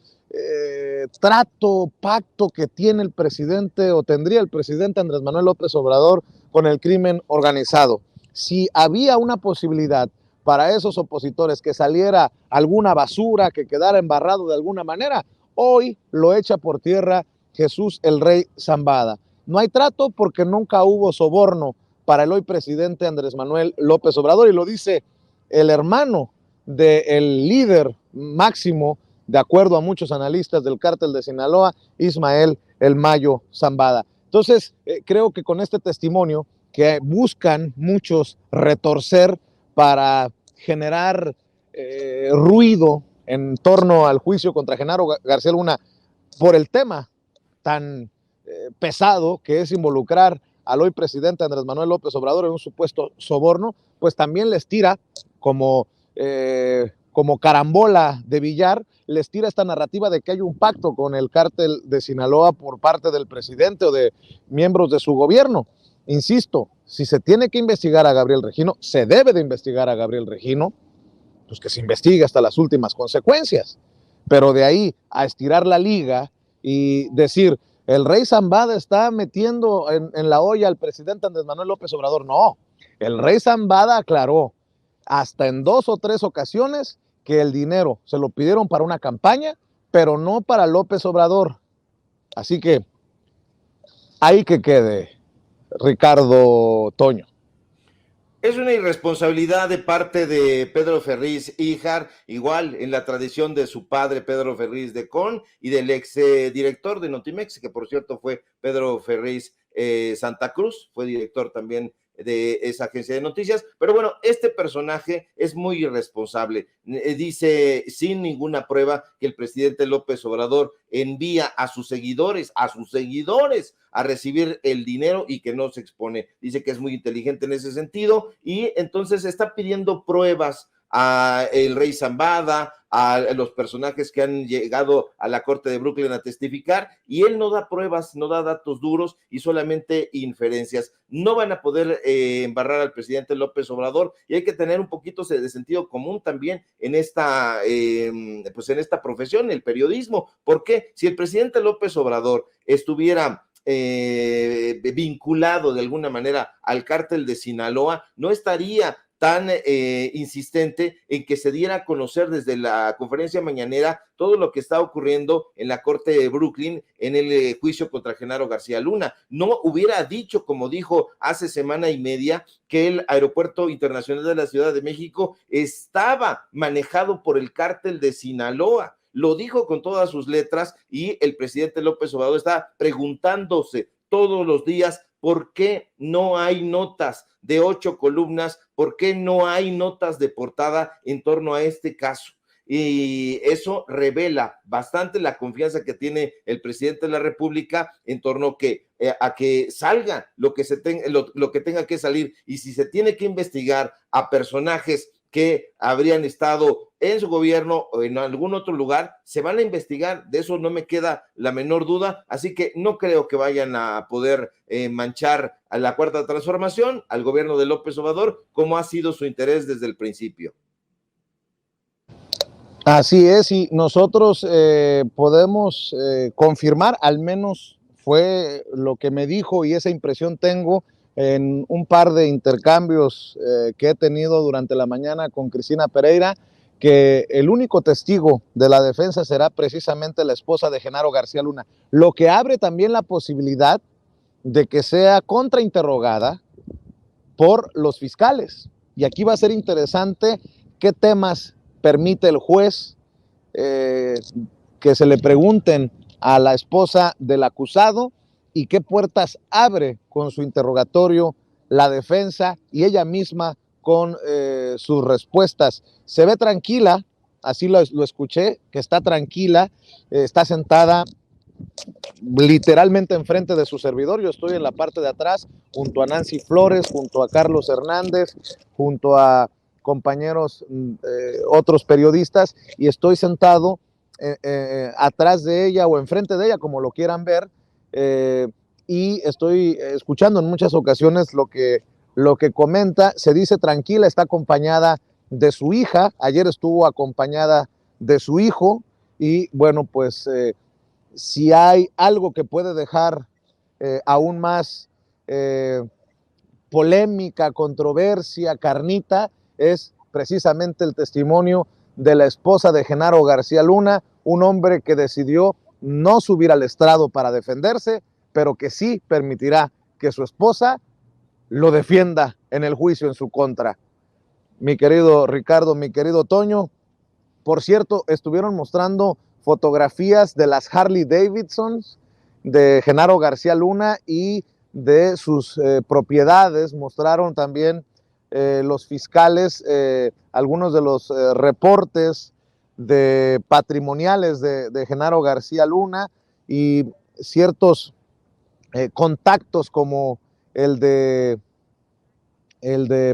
trato, pacto que tiene el presidente o tendría el presidente Andrés Manuel López Obrador con el crimen organizado. Si había una posibilidad para esos opositores que saliera alguna basura, que quedara embarrado de alguna manera, hoy lo echa por tierra Jesús el Rey Zambada. No hay trato porque nunca hubo soborno para el hoy presidente Andrés Manuel López Obrador, y lo dice el hermano del líder máximo, de acuerdo a muchos analistas del cártel de Sinaloa, Ismael El Mayo Zambada. Entonces, creo que con este testimonio que buscan muchos retorcer para generar ruido en torno al juicio contra Genaro García Luna por el tema tan pesado que es involucrar al hoy presidente Andrés Manuel López Obrador en un supuesto soborno, pues también les tira como carambola de billar, les tira esta narrativa de que hay un pacto con el cártel de Sinaloa por parte del presidente o de miembros de su gobierno. Insisto, si se tiene que investigar a Gabriel Regino, se debe de investigar a Gabriel Regino, pues que se investigue hasta las últimas consecuencias. Pero de ahí a estirar la liga y decir, el rey Zambada está metiendo en la olla al presidente Andrés Manuel López Obrador. No, el rey Zambada aclaró hasta en 2 o 3 ocasiones que el dinero se lo pidieron para una campaña, pero no para López Obrador. Así que ahí que quede, Ricardo Toño.
Es una irresponsabilidad de parte de Pedro Ferriz Híjar, igual en la tradición de su padre Pedro Ferriz de Con y del ex director de Notimex, que por cierto fue Pedro Ferriz Santa Cruz, fue director también de esa agencia de noticias. Pero bueno, este personaje es muy irresponsable. Dice sin ninguna prueba que el presidente López Obrador envía a sus seguidores a recibir el dinero y que no se expone. Dice que es muy inteligente en ese sentido y entonces está pidiendo pruebas a el rey Zambada, a los personajes que han llegado a la corte de Brooklyn a testificar, y él no da pruebas, no da datos duros y solamente inferencias. No van a poder embarrar al presidente López Obrador y hay que tener un poquito de sentido común también en esta, pues en esta profesión, el periodismo. ¿Por qué? Si el presidente López Obrador estuviera vinculado de alguna manera al cártel de Sinaloa, no estaría tan insistente en que se diera a conocer desde la conferencia mañanera todo lo que está ocurriendo en la corte de Brooklyn en el juicio contra Genaro García Luna. No hubiera dicho, como dijo hace semana y media, que el aeropuerto internacional de la Ciudad de México estaba manejado por el cártel de Sinaloa. Lo dijo con todas sus letras y el presidente López Obrador está preguntándose todos los días por qué no hay notas de 8 columnas, por qué no hay notas de portada en torno a este caso. Y eso revela bastante la confianza que tiene el presidente de la República en torno a que salga lo que tenga que salir, y si se tiene que investigar a personajes que habrían estado en su gobierno o en algún otro lugar, se van a investigar, de eso no me queda la menor duda, así que no creo que vayan a poder manchar a la Cuarta Transformación, al gobierno de López Obrador, como ha sido su interés desde el principio.
Así es, y nosotros podemos confirmar, al menos fue lo que me dijo y esa impresión tengo en un par de intercambios que he tenido durante la mañana con Cristina Pereira, que el único testigo de la defensa será precisamente la esposa de Genaro García Luna, lo que abre también la posibilidad de que sea contrainterrogada por los fiscales. Y aquí va a ser interesante qué temas permite el juez que se le pregunten a la esposa del acusado y qué puertas abre con su interrogatorio la defensa y ella misma con sus respuestas. Se ve tranquila, así lo escuché, que está tranquila, está sentada literalmente enfrente de su servidor. Yo estoy en la parte de atrás junto a Nancy Flores, junto a Carlos Hernández, junto a compañeros, otros periodistas, y estoy sentado atrás de ella o enfrente de ella, como lo quieran ver, y estoy escuchando en muchas ocasiones lo que comenta. Se dice tranquila, está acompañada de su hija, ayer estuvo acompañada de su hijo, y bueno, pues si hay algo que puede dejar aún más polémica, controversia, carnita, es precisamente el testimonio de la esposa de Genaro García Luna, un hombre que decidió no subir al estrado para defenderse, pero que sí permitirá que su esposa lo defienda en el juicio en su contra. Mi querido Ricardo, mi querido Toño, por cierto, estuvieron mostrando fotografías de las Harley Davidson de Genaro García Luna y de sus propiedades. Mostraron también los fiscales algunos de los reportes de patrimoniales de Genaro García Luna y ciertos contactos como el de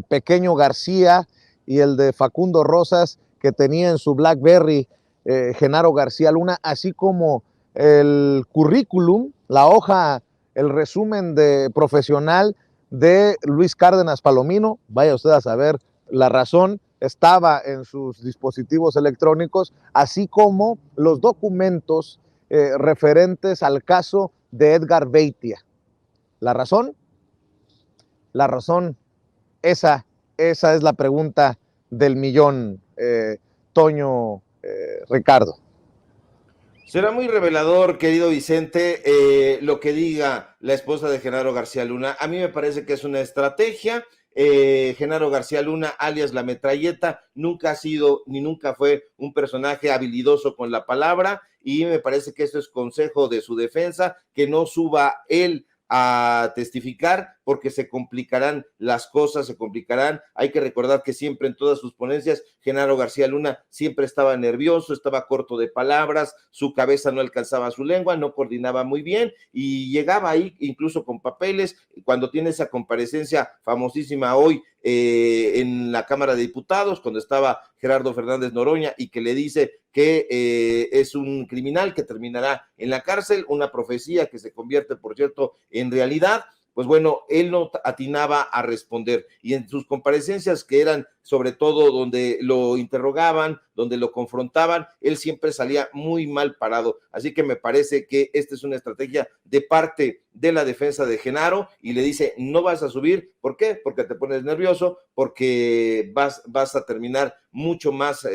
Pequeño García y el de Facundo Rosas, que tenía en su BlackBerry Genaro García Luna, así como el currículum, la hoja, el resumen de profesional de Luis Cárdenas Palomino. Vaya usted a saber la razón, estaba en sus dispositivos electrónicos, así como los documentos referentes al caso de Edgar Beitia. ¿La razón? La razón, esa es la pregunta del millón, Toño, Ricardo.
Será muy revelador, querido Vicente, lo que diga la esposa de Genaro García Luna. A mí me parece que es una estrategia. Genaro García Luna, alias La Metralleta, nunca ha sido ni nunca fue un personaje habilidoso con la palabra, y me parece que esto es consejo de su defensa, que no suba él a testificar porque se complicarán las cosas, se complicarán. Hay que recordar que siempre en todas sus ponencias, Genaro García Luna siempre estaba nervioso, estaba corto de palabras, su cabeza no alcanzaba su lengua, no coordinaba muy bien y llegaba ahí incluso con papeles. Cuando tiene esa comparecencia famosísima hoy en la Cámara de Diputados, cuando estaba Gerardo Fernández Noroña y que le dice que es un criminal que terminará en la cárcel, una profecía que se convierte, por cierto, en realidad. Pues bueno, él no atinaba a responder y en sus comparecencias que eran sobre todo donde lo interrogaban, donde lo confrontaban, él siempre salía muy mal parado. Así que me parece que esta es una estrategia de parte de la defensa de Genaro y le dice, no vas a subir. ¿Por qué? Porque te pones nervioso, porque vas a terminar mucho más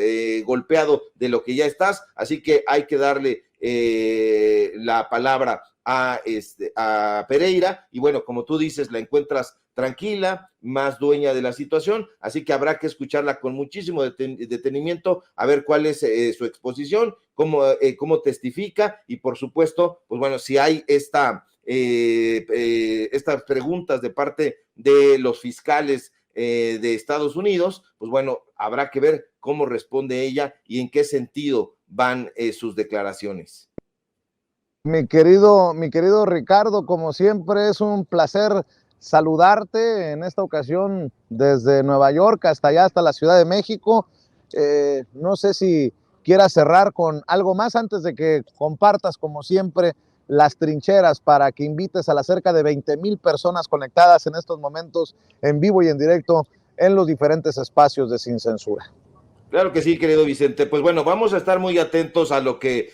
golpeado de lo que ya estás. Así que hay que darle la palabra a Pereira y bueno, como tú dices, la encuentras tranquila, más dueña de la situación, así que habrá que escucharla con muchísimo detenimiento, a ver cuál es su exposición, cómo testifica y por supuesto, pues bueno, si hay estas preguntas de parte de los fiscales de Estados Unidos, pues bueno, habrá que ver cómo responde ella y en qué sentido van sus declaraciones.
Mi querido Ricardo, como siempre es un placer saludarte en esta ocasión desde Nueva York hasta allá, hasta la Ciudad de México. No sé si quieras cerrar con algo más antes de que compartas, como siempre, las trincheras para que invites a las cerca de 20,000 personas conectadas en estos momentos en vivo y en directo en los diferentes espacios de Sin Censura.
Claro que sí, querido Vicente. Pues bueno, vamos a estar muy atentos a lo que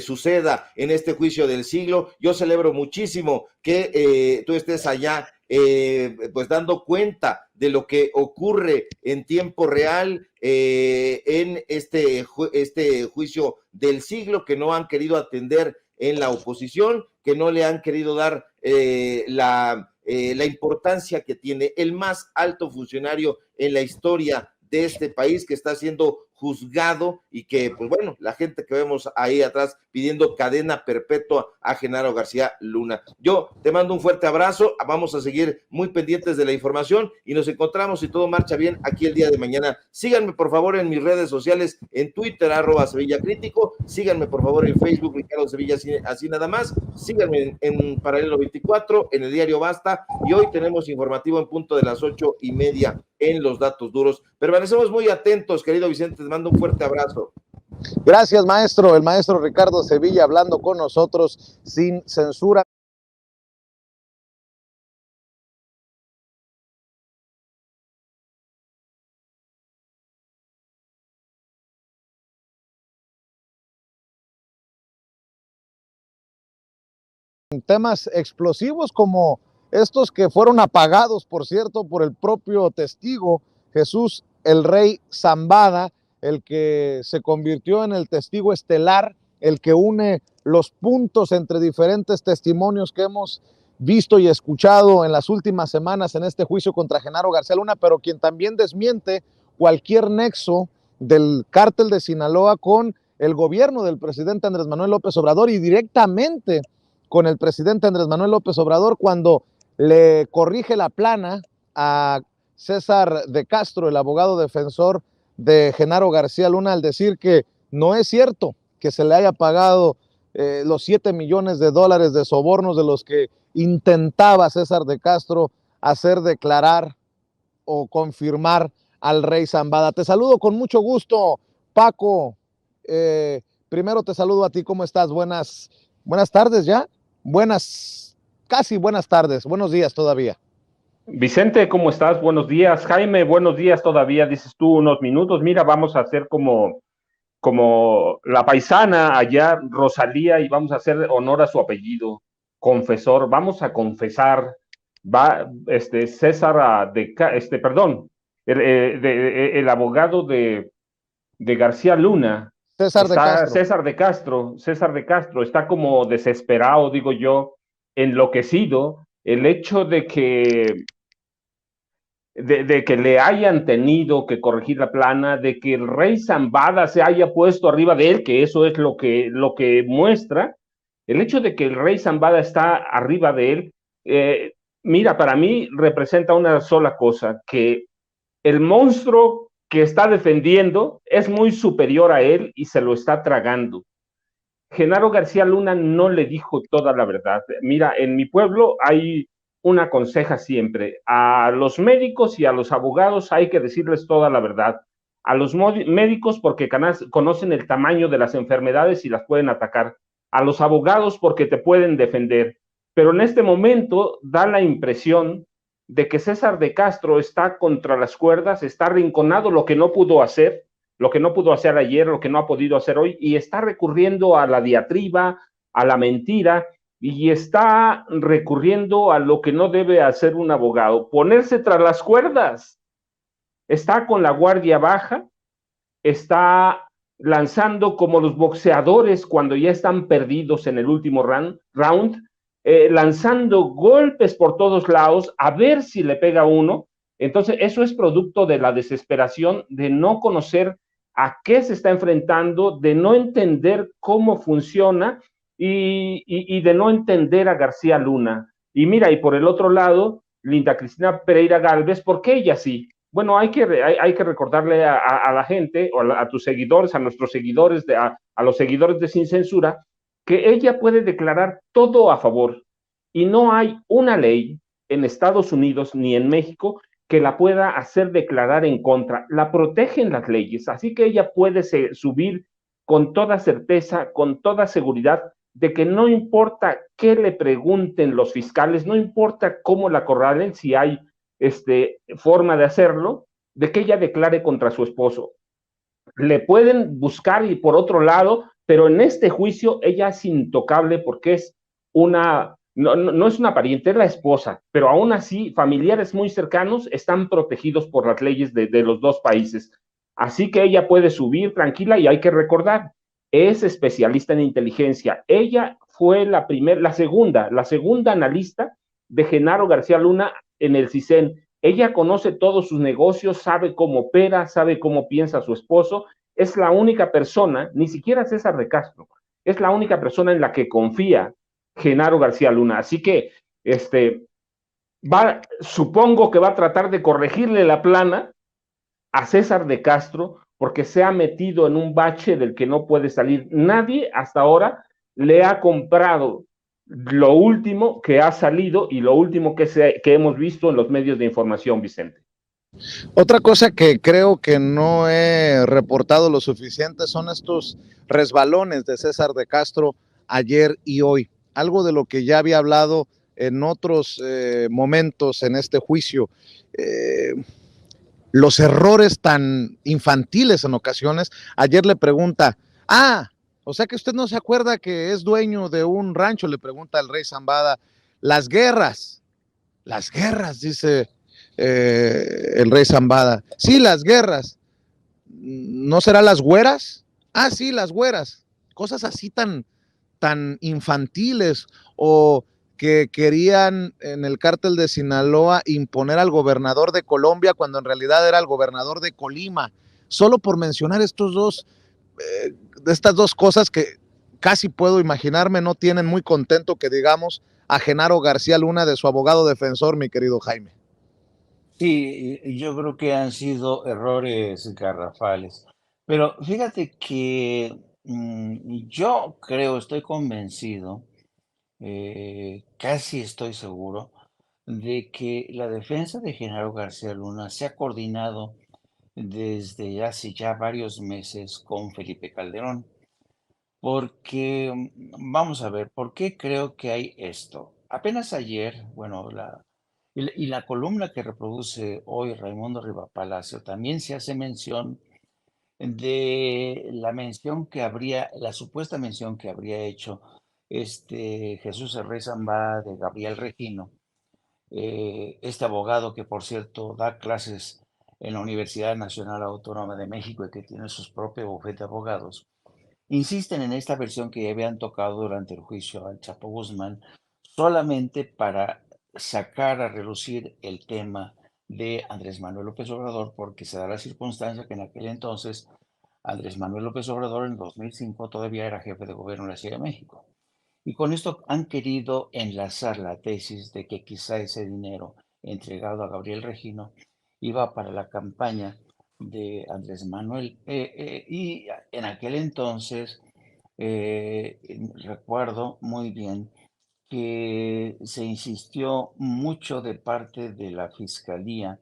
suceda en este juicio del siglo. Yo celebro muchísimo que tú estés allá, pues dando cuenta de lo que ocurre en tiempo real en este juicio del siglo que no han querido atender en la oposición, que no le han querido dar la importancia que tiene el más alto funcionario en la historia de este país, que está siendo juzgado y que, pues bueno, la gente que vemos ahí atrás pidiendo cadena perpetua a Genaro García Luna. Yo te mando un fuerte abrazo, vamos a seguir muy pendientes de la información y nos encontramos, si todo marcha bien, aquí el día de mañana. Síganme por favor en mis redes sociales, en Twitter, @Sevilla Crítico, síganme por favor en Facebook, Ricardo Sevilla, así nada más, síganme en Paralelo 24, en el diario Basta, y hoy tenemos informativo en punto de las 8:30 en Los Datos Duros. Permanecemos muy atentos, querido Vicente, te mando un fuerte abrazo.
Gracias, maestro. El maestro Ricardo Sevilla hablando con nosotros sin censura. Temas explosivos como estos que fueron apagados, por cierto, por el propio testigo Jesús el Rey Zambada, el que se convirtió en el testigo estelar, el que une los puntos entre diferentes testimonios que hemos visto y escuchado en las últimas semanas en este juicio contra Genaro García Luna, pero quien también desmiente cualquier nexo del cártel de Sinaloa con el gobierno del presidente Andrés Manuel López Obrador y directamente con el presidente Andrés Manuel López Obrador cuando le corrige la plana a César de Castro, el abogado defensor de Genaro García Luna, al decir que no es cierto que se le haya pagado los 7 millones de dólares de sobornos de los que intentaba César de Castro hacer declarar o confirmar al rey Zambada. Te saludo con mucho gusto, Paco. Primero te saludo a ti, ¿cómo estás? Buenas tardes ya. Casi buenas tardes, buenos días todavía.
Vicente, ¿cómo estás? Buenos días. Jaime, buenos días todavía, dices tú, unos minutos. Mira, vamos a hacer como la paisana allá, Rosalía, y vamos a hacer honor a su apellido, confesor. Vamos a confesar, César perdón, el abogado de García Luna, César de Castro está como desesperado, digo yo, enloquecido. El hecho de que le hayan tenido que corregir la plana, de que el rey Zambada se haya puesto arriba de él, que eso es lo que muestra, el hecho de que el rey Zambada está arriba de él, Mira, para mí representa una sola cosa, que el monstruo que está defendiendo es muy superior a él y se lo está tragando. Genaro García Luna no le dijo toda la verdad. Mira, en mi pueblo hay una conseja siempre. A los médicos y a los abogados hay que decirles toda la verdad. A los médicos porque conocen el tamaño de las enfermedades y las pueden atacar. A los abogados porque te pueden defender. Pero en este momento da la impresión de que César de Castro está contra las cuerdas, está arrinconado, lo que no pudo hacer ayer, lo que no ha podido hacer hoy, y está recurriendo a la diatriba, a la mentira, y está recurriendo a lo que no debe hacer un abogado, ponerse tras las cuerdas. Está con la guardia baja, está lanzando como los boxeadores cuando ya están perdidos en el último round, lanzando golpes por todos lados a ver si le pega uno. Entonces, eso es producto de la desesperación de no conocer a qué se está enfrentando, de no entender cómo funciona y de no entender a García Luna. Y mira, y por el otro lado, Linda Cristina Pereira Gálvez, ¿por qué ella sí? Bueno, hay que recordarle a la gente, o a tus seguidores, a nuestros seguidores, a los seguidores de Sin Censura, que ella puede declarar todo a favor. Y no hay una ley en Estados Unidos ni en México que la pueda hacer declarar en contra. La protegen las leyes, así que ella puede subir con toda certeza, con toda seguridad, de que no importa qué le pregunten los fiscales, no importa cómo la acorralen, si hay forma de hacerlo, de que ella declare contra su esposo. Le pueden buscar y por otro lado, pero en este juicio ella es intocable porque es no es una pariente, es la esposa, pero aún así familiares muy cercanos están protegidos por las leyes de los dos países. Así que ella puede subir tranquila y hay que recordar, es especialista en inteligencia. Ella fue la segunda analista de Genaro García Luna en el CISEN. Ella conoce todos sus negocios, sabe cómo opera, sabe cómo piensa su esposo. Es la única persona, ni siquiera César de Castro, es la única persona en la que confía Genaro García Luna. Así que supongo que va a tratar de corregirle la plana a César de Castro porque se ha metido en un bache del que no puede salir. Nadie hasta ahora le ha comprado lo último que ha salido y lo último que hemos visto en los medios de información, Vicente.
Otra cosa que creo que no he reportado lo suficiente son estos resbalones de César de Castro ayer y hoy. Algo de lo que ya había hablado en otros momentos en este juicio. Los errores tan infantiles en ocasiones. Ayer le pregunta, o sea que usted no se acuerda que es dueño de un rancho, le pregunta al rey Zambada, las guerras, dice el rey Zambada. Sí, las guerras. ¿No será las güeras? Sí, las güeras. Cosas así tan infantiles, o que querían en el cártel de Sinaloa imponer al gobernador de Colombia cuando en realidad era el gobernador de Colima. Solo por mencionar estas dos cosas que casi puedo imaginarme no tienen muy contento, que digamos, a Genaro García Luna de su abogado defensor, mi querido Jaime.
Sí, yo creo que han sido errores garrafales. Pero fíjate que yo creo, estoy convencido, casi estoy seguro, de que la defensa de Genaro García Luna se ha coordinado desde hace ya varios meses con Felipe Calderón. Porque, vamos a ver, ¿por qué creo que hay esto? Apenas ayer, bueno, la columna que reproduce hoy Raimundo Riva Palacio también se hace mención de la supuesta mención que habría hecho Jesús Herrey Zambada de Gabriel Regino, este abogado que por cierto da clases en la Universidad Nacional Autónoma de México y que tiene sus propios bufete de abogados. Insisten en esta versión que ya habían tocado durante el juicio al Chapo Guzmán, solamente para sacar a relucir el tema de Andrés Manuel López Obrador, porque se da la circunstancia que en aquel entonces Andrés Manuel López Obrador en 2005 todavía era jefe de gobierno de la Ciudad de México. Y con esto han querido enlazar la tesis de que quizá ese dinero entregado a Gabriel Regino iba para la campaña de Andrés Manuel. Y en aquel entonces recuerdo muy bien que se insistió mucho de parte de la Fiscalía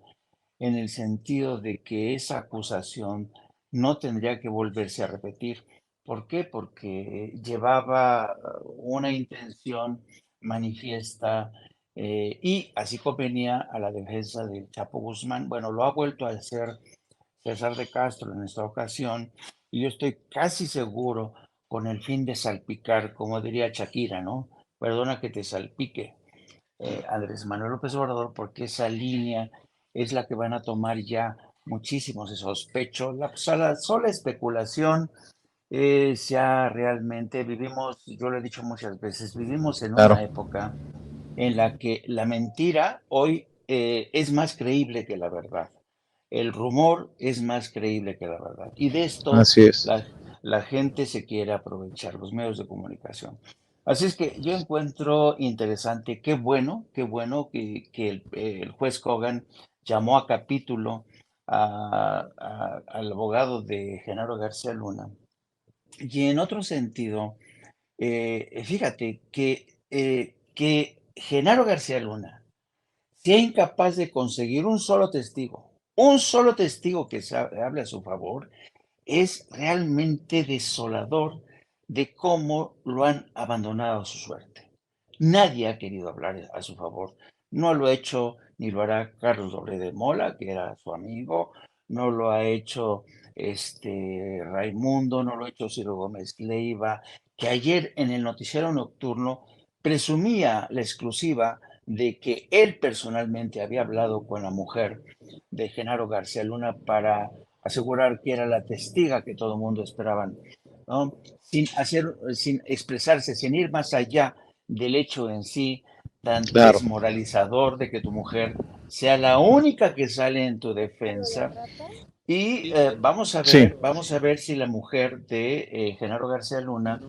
en el sentido de que esa acusación no tendría que volverse a repetir. ¿Por qué? Porque llevaba una intención manifiesta y así convenía a la defensa del Chapo Guzmán. Bueno, lo ha vuelto a hacer César de Castro en esta ocasión y yo estoy casi seguro con el fin de salpicar, como diría Shakira, ¿no? Perdona que te salpique, Andrés Manuel López Obrador, porque esa línea es la que van a tomar ya muchísimos de sospecho. La sola especulación ya realmente vivimos, yo lo he dicho muchas veces, vivimos en
Claro.
una época en la que la mentira hoy es más creíble que la verdad. El rumor es más creíble que la verdad. Y de esto
Así es.
la gente se quiere aprovechar, los medios de comunicación. Así es que yo encuentro interesante, qué bueno que el juez Kogan llamó a capítulo al abogado de Genaro García Luna. Y en otro sentido, fíjate que Genaro García Luna sea incapaz de conseguir un solo testigo que hable a su favor, es realmente desolador de cómo lo han abandonado a su suerte. Nadie ha querido hablar a su favor. No lo ha hecho ni lo hará Carlos Loret de Mola, que era su amigo, no lo ha hecho Raimundo, no lo ha hecho Ciro Gómez Leiva, que ayer en el noticiero nocturno presumía la exclusiva de que él personalmente había hablado con la mujer de Genaro García Luna para asegurar que era la testiga que todo el mundo esperaban, ¿no? Sin expresarse, sin ir más allá del hecho en sí, tan
Claro.
desmoralizador de que tu mujer sea la única que sale en tu defensa. Y
Sí.
vamos a ver si la mujer de Genaro García Luna,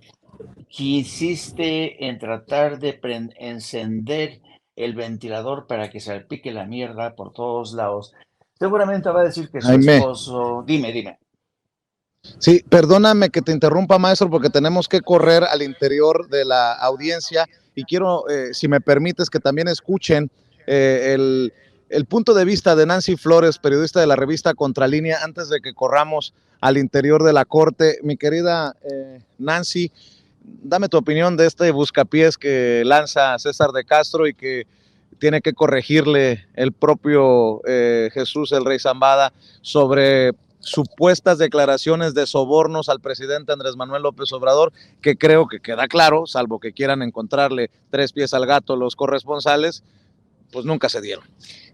que insiste en tratar de encender el ventilador para que salpique la mierda por todos lados, seguramente va a decir que su
Jaime.
esposo, dime.
Sí, perdóname que te interrumpa, maestro, porque tenemos que correr al interior de la audiencia y quiero, si me permites, que también escuchen el punto de vista de Nancy Flores, periodista de la revista Contralínea, antes de que corramos al interior de la corte. Mi querida Nancy, dame tu opinión de este buscapiés que lanza César de Castro y que tiene que corregirle el propio Jesús el Rey Zambada sobre supuestas declaraciones de sobornos al presidente Andrés Manuel López Obrador, que creo que queda claro, salvo que quieran encontrarle tres pies al gato los corresponsales, pues nunca se dieron.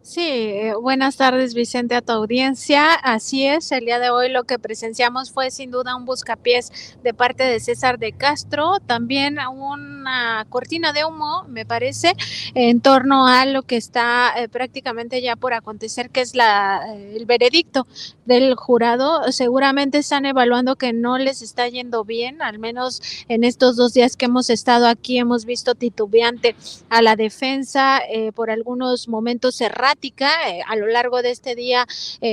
Sí, buenas tardes, Vicente, a tu audiencia. Así es, el día de hoy lo que presenciamos fue sin duda un buscapiés de parte de César de Castro, también una cortina de humo, me parece, en torno a lo que está prácticamente ya por acontecer, que es el veredicto del jurado. Seguramente están evaluando que no les está yendo bien, al menos en estos 2 días que hemos estado aquí hemos visto titubeante a la defensa, por algunos momentos errática. A lo largo de este día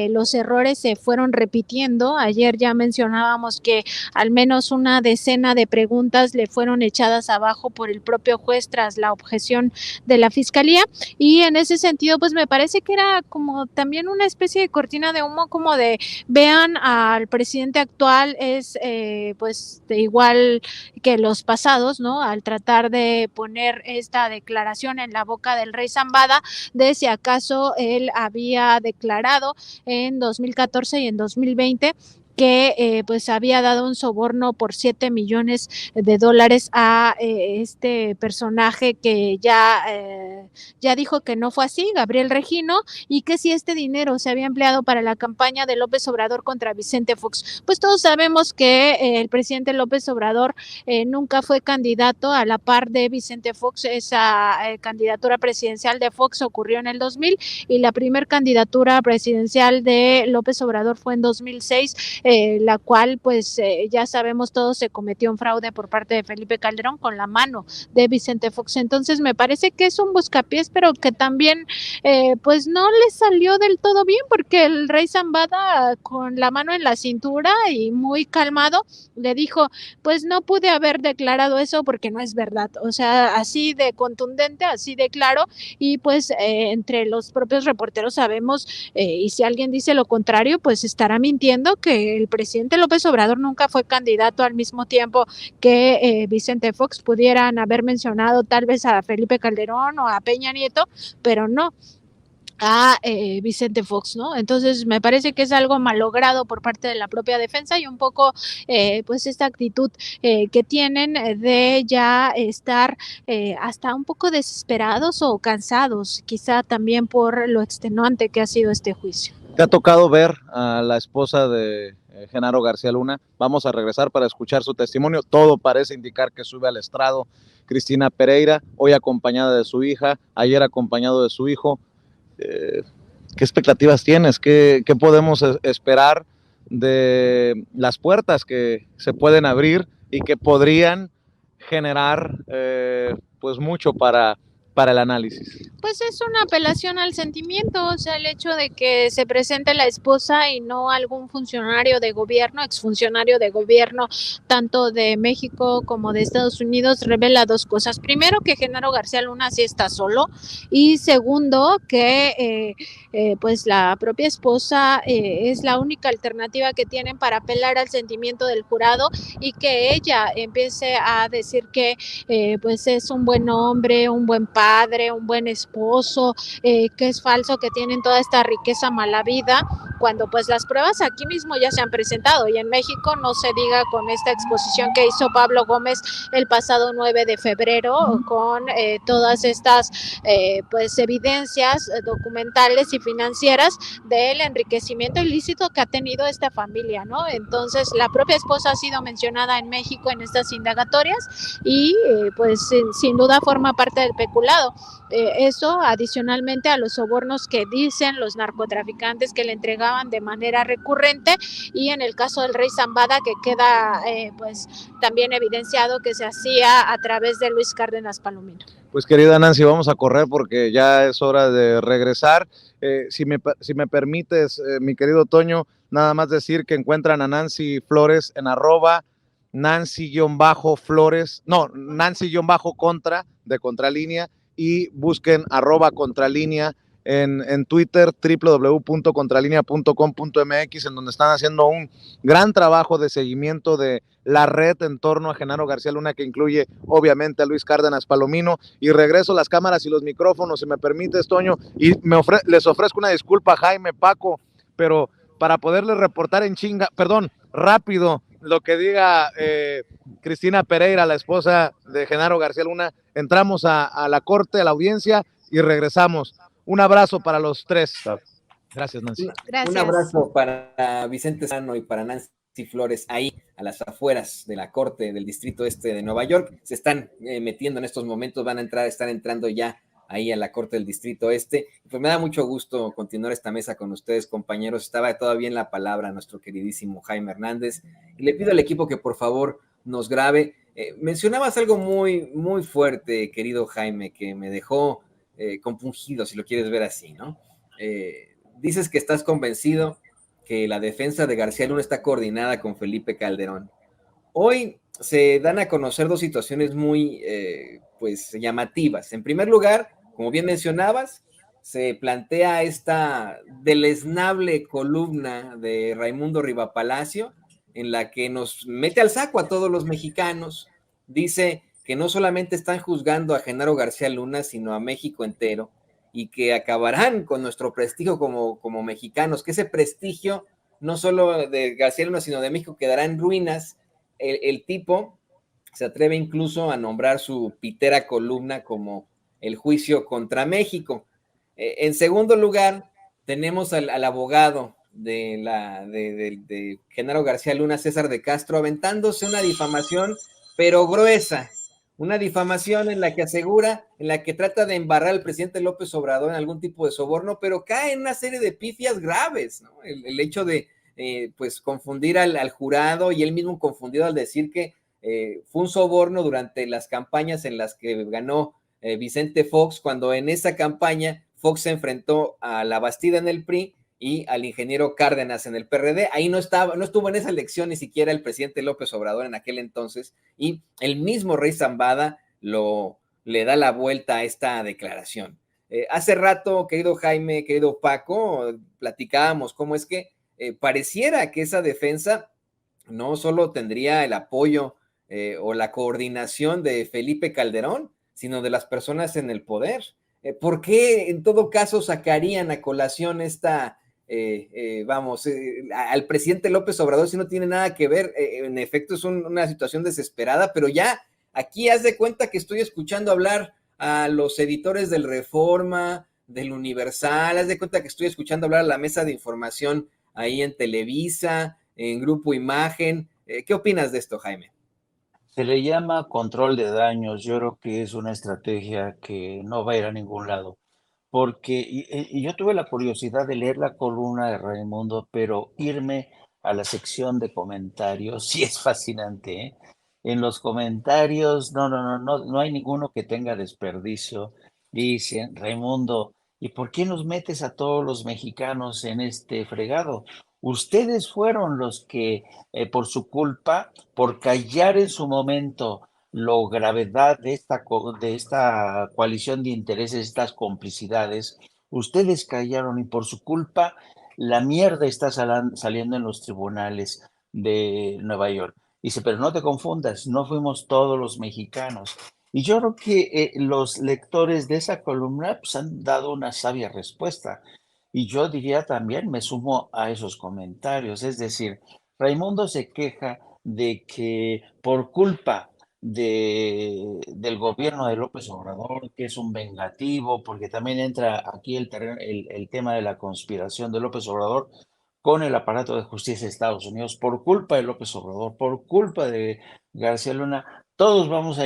los errores se fueron repitiendo. Ayer ya mencionábamos que al menos una decena de preguntas le fueron echadas abajo por el propio juez tras la objeción de la fiscalía, y en ese sentido pues me parece que era como también una especie de cortina de humo, como de vean al presidente actual es pues de igual que los pasados, ¿no? Al tratar de poner esta declaración en la boca del Rey Zambada de si acaso él había declarado en 2014 y en 2020 que pues había dado un soborno por $7 millones a este personaje que ya ya dijo que no fue así, Gabriel Regino, y que si este dinero se había empleado para la campaña de López Obrador contra Vicente Fox. Pues todos sabemos que el presidente López Obrador nunca fue candidato a la par de Vicente Fox. Esa candidatura presidencial de Fox ocurrió en el 2000 y la primer candidatura presidencial de López Obrador fue en 2006, la cual pues ya sabemos todos se cometió un fraude por parte de Felipe Calderón con la mano de Vicente Fox. Entonces me parece que es un buscapiés, pero que también pues no le salió del todo bien, porque el rey Zambada con la mano en la cintura y muy calmado le dijo, pues no pude haber declarado eso porque no es verdad. O sea, así de contundente, así de claro, y pues entre los propios reporteros sabemos, y si alguien dice lo contrario, pues estará mintiendo, que el presidente López Obrador nunca fue candidato al mismo tiempo que Vicente Fox. Pudieran haber mencionado tal vez a Felipe Calderón o a Peña Nieto, pero no a Vicente Fox, ¿no? Entonces me parece que es algo malogrado por parte de la propia defensa y un poco pues esta actitud que tienen de ya estar hasta un poco desesperados o cansados, quizá también por lo extenuante que ha sido este juicio.
¿Te ha tocado ver a la esposa de Genaro García Luna? Vamos a regresar para escuchar su testimonio. Todo parece indicar que sube al estrado Cristina Pereira, hoy acompañada de su hija, ayer acompañado de su hijo. ¿Qué expectativas tienes? ¿Qué podemos esperar de las puertas que se pueden abrir y que podrían generar pues mucho para el análisis?
Pues es una apelación al sentimiento, o sea, el hecho de que se presente la esposa y no algún funcionario de gobierno, exfuncionario de gobierno, tanto de México como de Estados Unidos, revela dos cosas. Primero, que Genaro García Luna sí está solo, y segundo, que pues la propia esposa es la única alternativa que tienen para apelar al sentimiento del jurado, y que ella empiece a decir que pues es un buen hombre, un buen padre, un buen esposo, que es falso que tienen toda esta riqueza mala vida, cuando pues las pruebas aquí mismo ya se han presentado, y en México no se diga con esta exposición que hizo Pablo Gómez el pasado 9 de febrero con todas estas pues evidencias documentales y financieras del enriquecimiento ilícito que ha tenido esta familia, ¿no? Entonces la propia esposa ha sido mencionada en México en estas indagatorias y pues sin duda forma parte del peculado. Eso adicionalmente a los sobornos que dicen los narcotraficantes que le entregaban de manera recurrente, y en el caso del rey Zambada que queda pues también evidenciado que se hacía a través de Luis Cárdenas Palomino.
Pues querida Nancy, vamos a correr porque ya es hora de regresar. Si me permites, mi querido Toño, nada más decir que encuentran a Nancy Flores en @Nancy-Flores, no, Nancy-Contra de Contralínea, y busquen @Contralínea en Twitter, www.contralinea.com.mx, en donde están haciendo un gran trabajo de seguimiento de la red en torno a Genaro García Luna, que incluye obviamente a Luis Cárdenas Palomino. Y regreso las cámaras y los micrófonos, si me permites, Toño, y les ofrezco una disculpa, Jaime, Paco, pero para poderles reportar en chinga, perdón, rápido, lo que diga Cristina Pereira, la esposa de Genaro García Luna, entramos a la corte, a la audiencia, y regresamos. Un abrazo para los tres. Gracias, Nancy.
Gracias.
Un abrazo para Vicente Sano y para Nancy Flores, ahí a las afueras de la corte del distrito este de Nueva York. Se están metiendo en estos momentos, están entrando ya ahí a la corte del distrito este. Pues me da mucho gusto continuar esta mesa con ustedes, compañeros. Estaba todavía en la palabra nuestro queridísimo Jaime Hernández, y le pido al equipo que por favor nos grabe. Mencionabas algo muy, muy fuerte, querido Jaime, que me dejó compungido, si lo quieres ver así, ¿no? Dices que estás convencido que la defensa de García Luna está coordinada con Felipe Calderón. Hoy se dan a conocer dos situaciones muy pues llamativas. En primer lugar, como bien mencionabas, se plantea esta deleznable columna de Raimundo Rivapalacio, en la que nos mete al saco a todos los mexicanos. Dice que no solamente están juzgando a Genaro García Luna, sino a México entero, y que acabarán con nuestro prestigio como mexicanos, que ese prestigio no solo de García Luna, sino de México, quedará en ruinas. El tipo se atreve incluso a nombrar su pitera columna como el juicio contra México. En segundo lugar, tenemos al abogado de Genaro García Luna, César de Castro, aventándose una difamación, pero gruesa, una difamación en la que asegura, en la que trata de embarrar al presidente López Obrador en algún tipo de soborno, pero cae en una serie de pifias graves, ¿no? El hecho de pues confundir al jurado, y él mismo confundido al decir que fue un soborno durante las campañas en las que ganó Vicente Fox, cuando en esa campaña Fox se enfrentó a la Bastida en el PRI y al ingeniero Cárdenas en el PRD. Ahí no estuvo en esa elección ni siquiera el presidente López Obrador en aquel entonces, y el mismo Rey Zambada le da la vuelta a esta declaración. Hace rato, querido Jaime, querido Paco, platicábamos cómo es que pareciera que esa defensa no solo tendría el apoyo o la coordinación de Felipe Calderón, sino de las personas en el poder. ¿Por qué en todo caso sacarían a colación al presidente López Obrador si no tiene nada que ver? En efecto es una situación desesperada, pero ya aquí haz de cuenta que estoy escuchando hablar a los editores del Reforma, del Universal, haz de cuenta que estoy escuchando hablar a la mesa de información ahí en Televisa, en Grupo Imagen. ¿Qué opinas de esto, Jaime?
Se le llama control de daños. Yo creo que es una estrategia que no va a ir a ningún lado. Porque y yo tuve la curiosidad de leer la columna de Raimundo, pero irme a la sección de comentarios sí es fascinante, ¿eh? En los comentarios, no hay ninguno que tenga desperdicio. Dicen, Raimundo, ¿y por qué nos metes a todos los mexicanos en este fregado? Ustedes fueron los que, por su culpa, por callar en su momento la gravedad de esta coalición de intereses, estas complicidades, ustedes callaron y por su culpa la mierda está saliendo en los tribunales de Nueva York. Dice, pero no te confundas, no fuimos todos los mexicanos. Y yo creo que los lectores de esa columna pues, han dado una sabia respuesta. Y yo diría también, me sumo a esos comentarios, es decir, Raimundo se queja de que por culpa del gobierno de López Obrador, que es un vengativo, porque también entra aquí el tema de la conspiración de López Obrador con el aparato de justicia de Estados Unidos, por culpa de López Obrador, por culpa de García Luna, todos vamos a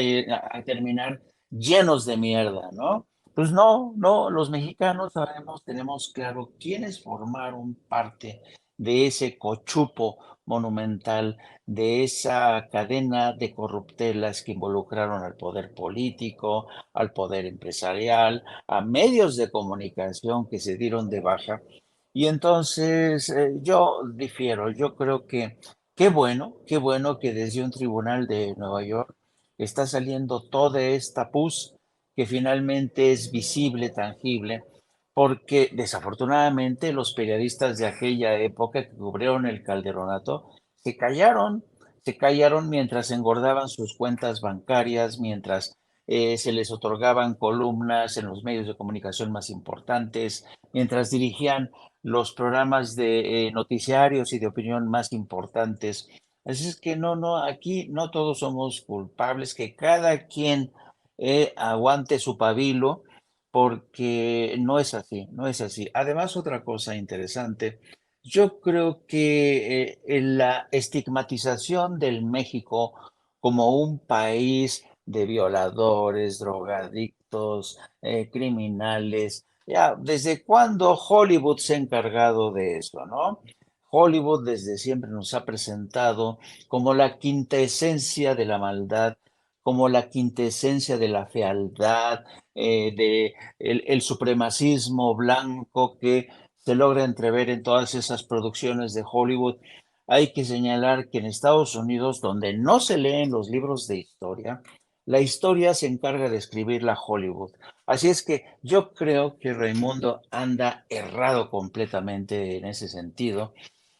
terminar llenos de mierda, ¿no? Pues no, los mexicanos sabemos, tenemos claro quiénes formaron parte de ese cochupo monumental, de esa cadena de corruptelas que involucraron al poder político, al poder empresarial, a medios de comunicación que se dieron de baja. Y entonces yo difiero, yo creo que qué bueno que desde un tribunal de Nueva York está saliendo toda esta pus que finalmente es visible, tangible, porque desafortunadamente los periodistas de aquella época que cubrieron el calderonato se callaron mientras engordaban sus cuentas bancarias, mientras se les otorgaban columnas en los medios de comunicación más importantes, mientras dirigían los programas de noticiarios y de opinión más importantes. Así es que aquí no todos somos culpables, que cada quien aguante su pabilo, porque no es así, no es así. Además, otra cosa interesante, yo creo que en la estigmatización del México como un país de violadores, drogadictos, criminales, ya, ¿desde cuándo Hollywood se ha encargado de eso, no? Hollywood desde siempre nos ha presentado como la quinta esencia de la maldad, como la quintesencia de la fealdad, de el supremacismo blanco que se logra entrever en todas esas producciones de Hollywood. Hay que señalar que en Estados Unidos, donde no se leen los libros de historia, la historia se encarga de escribirla Hollywood. Así es que yo creo que Raimundo anda errado completamente en ese sentido.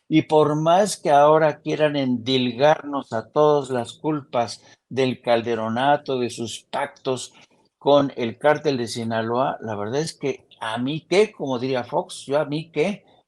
Y por más que ahora quieran endilgarnos a todas las culpas del calderonato, de sus pactos con el cártel de Sinaloa, la verdad es que a mí qué, como diría Fox,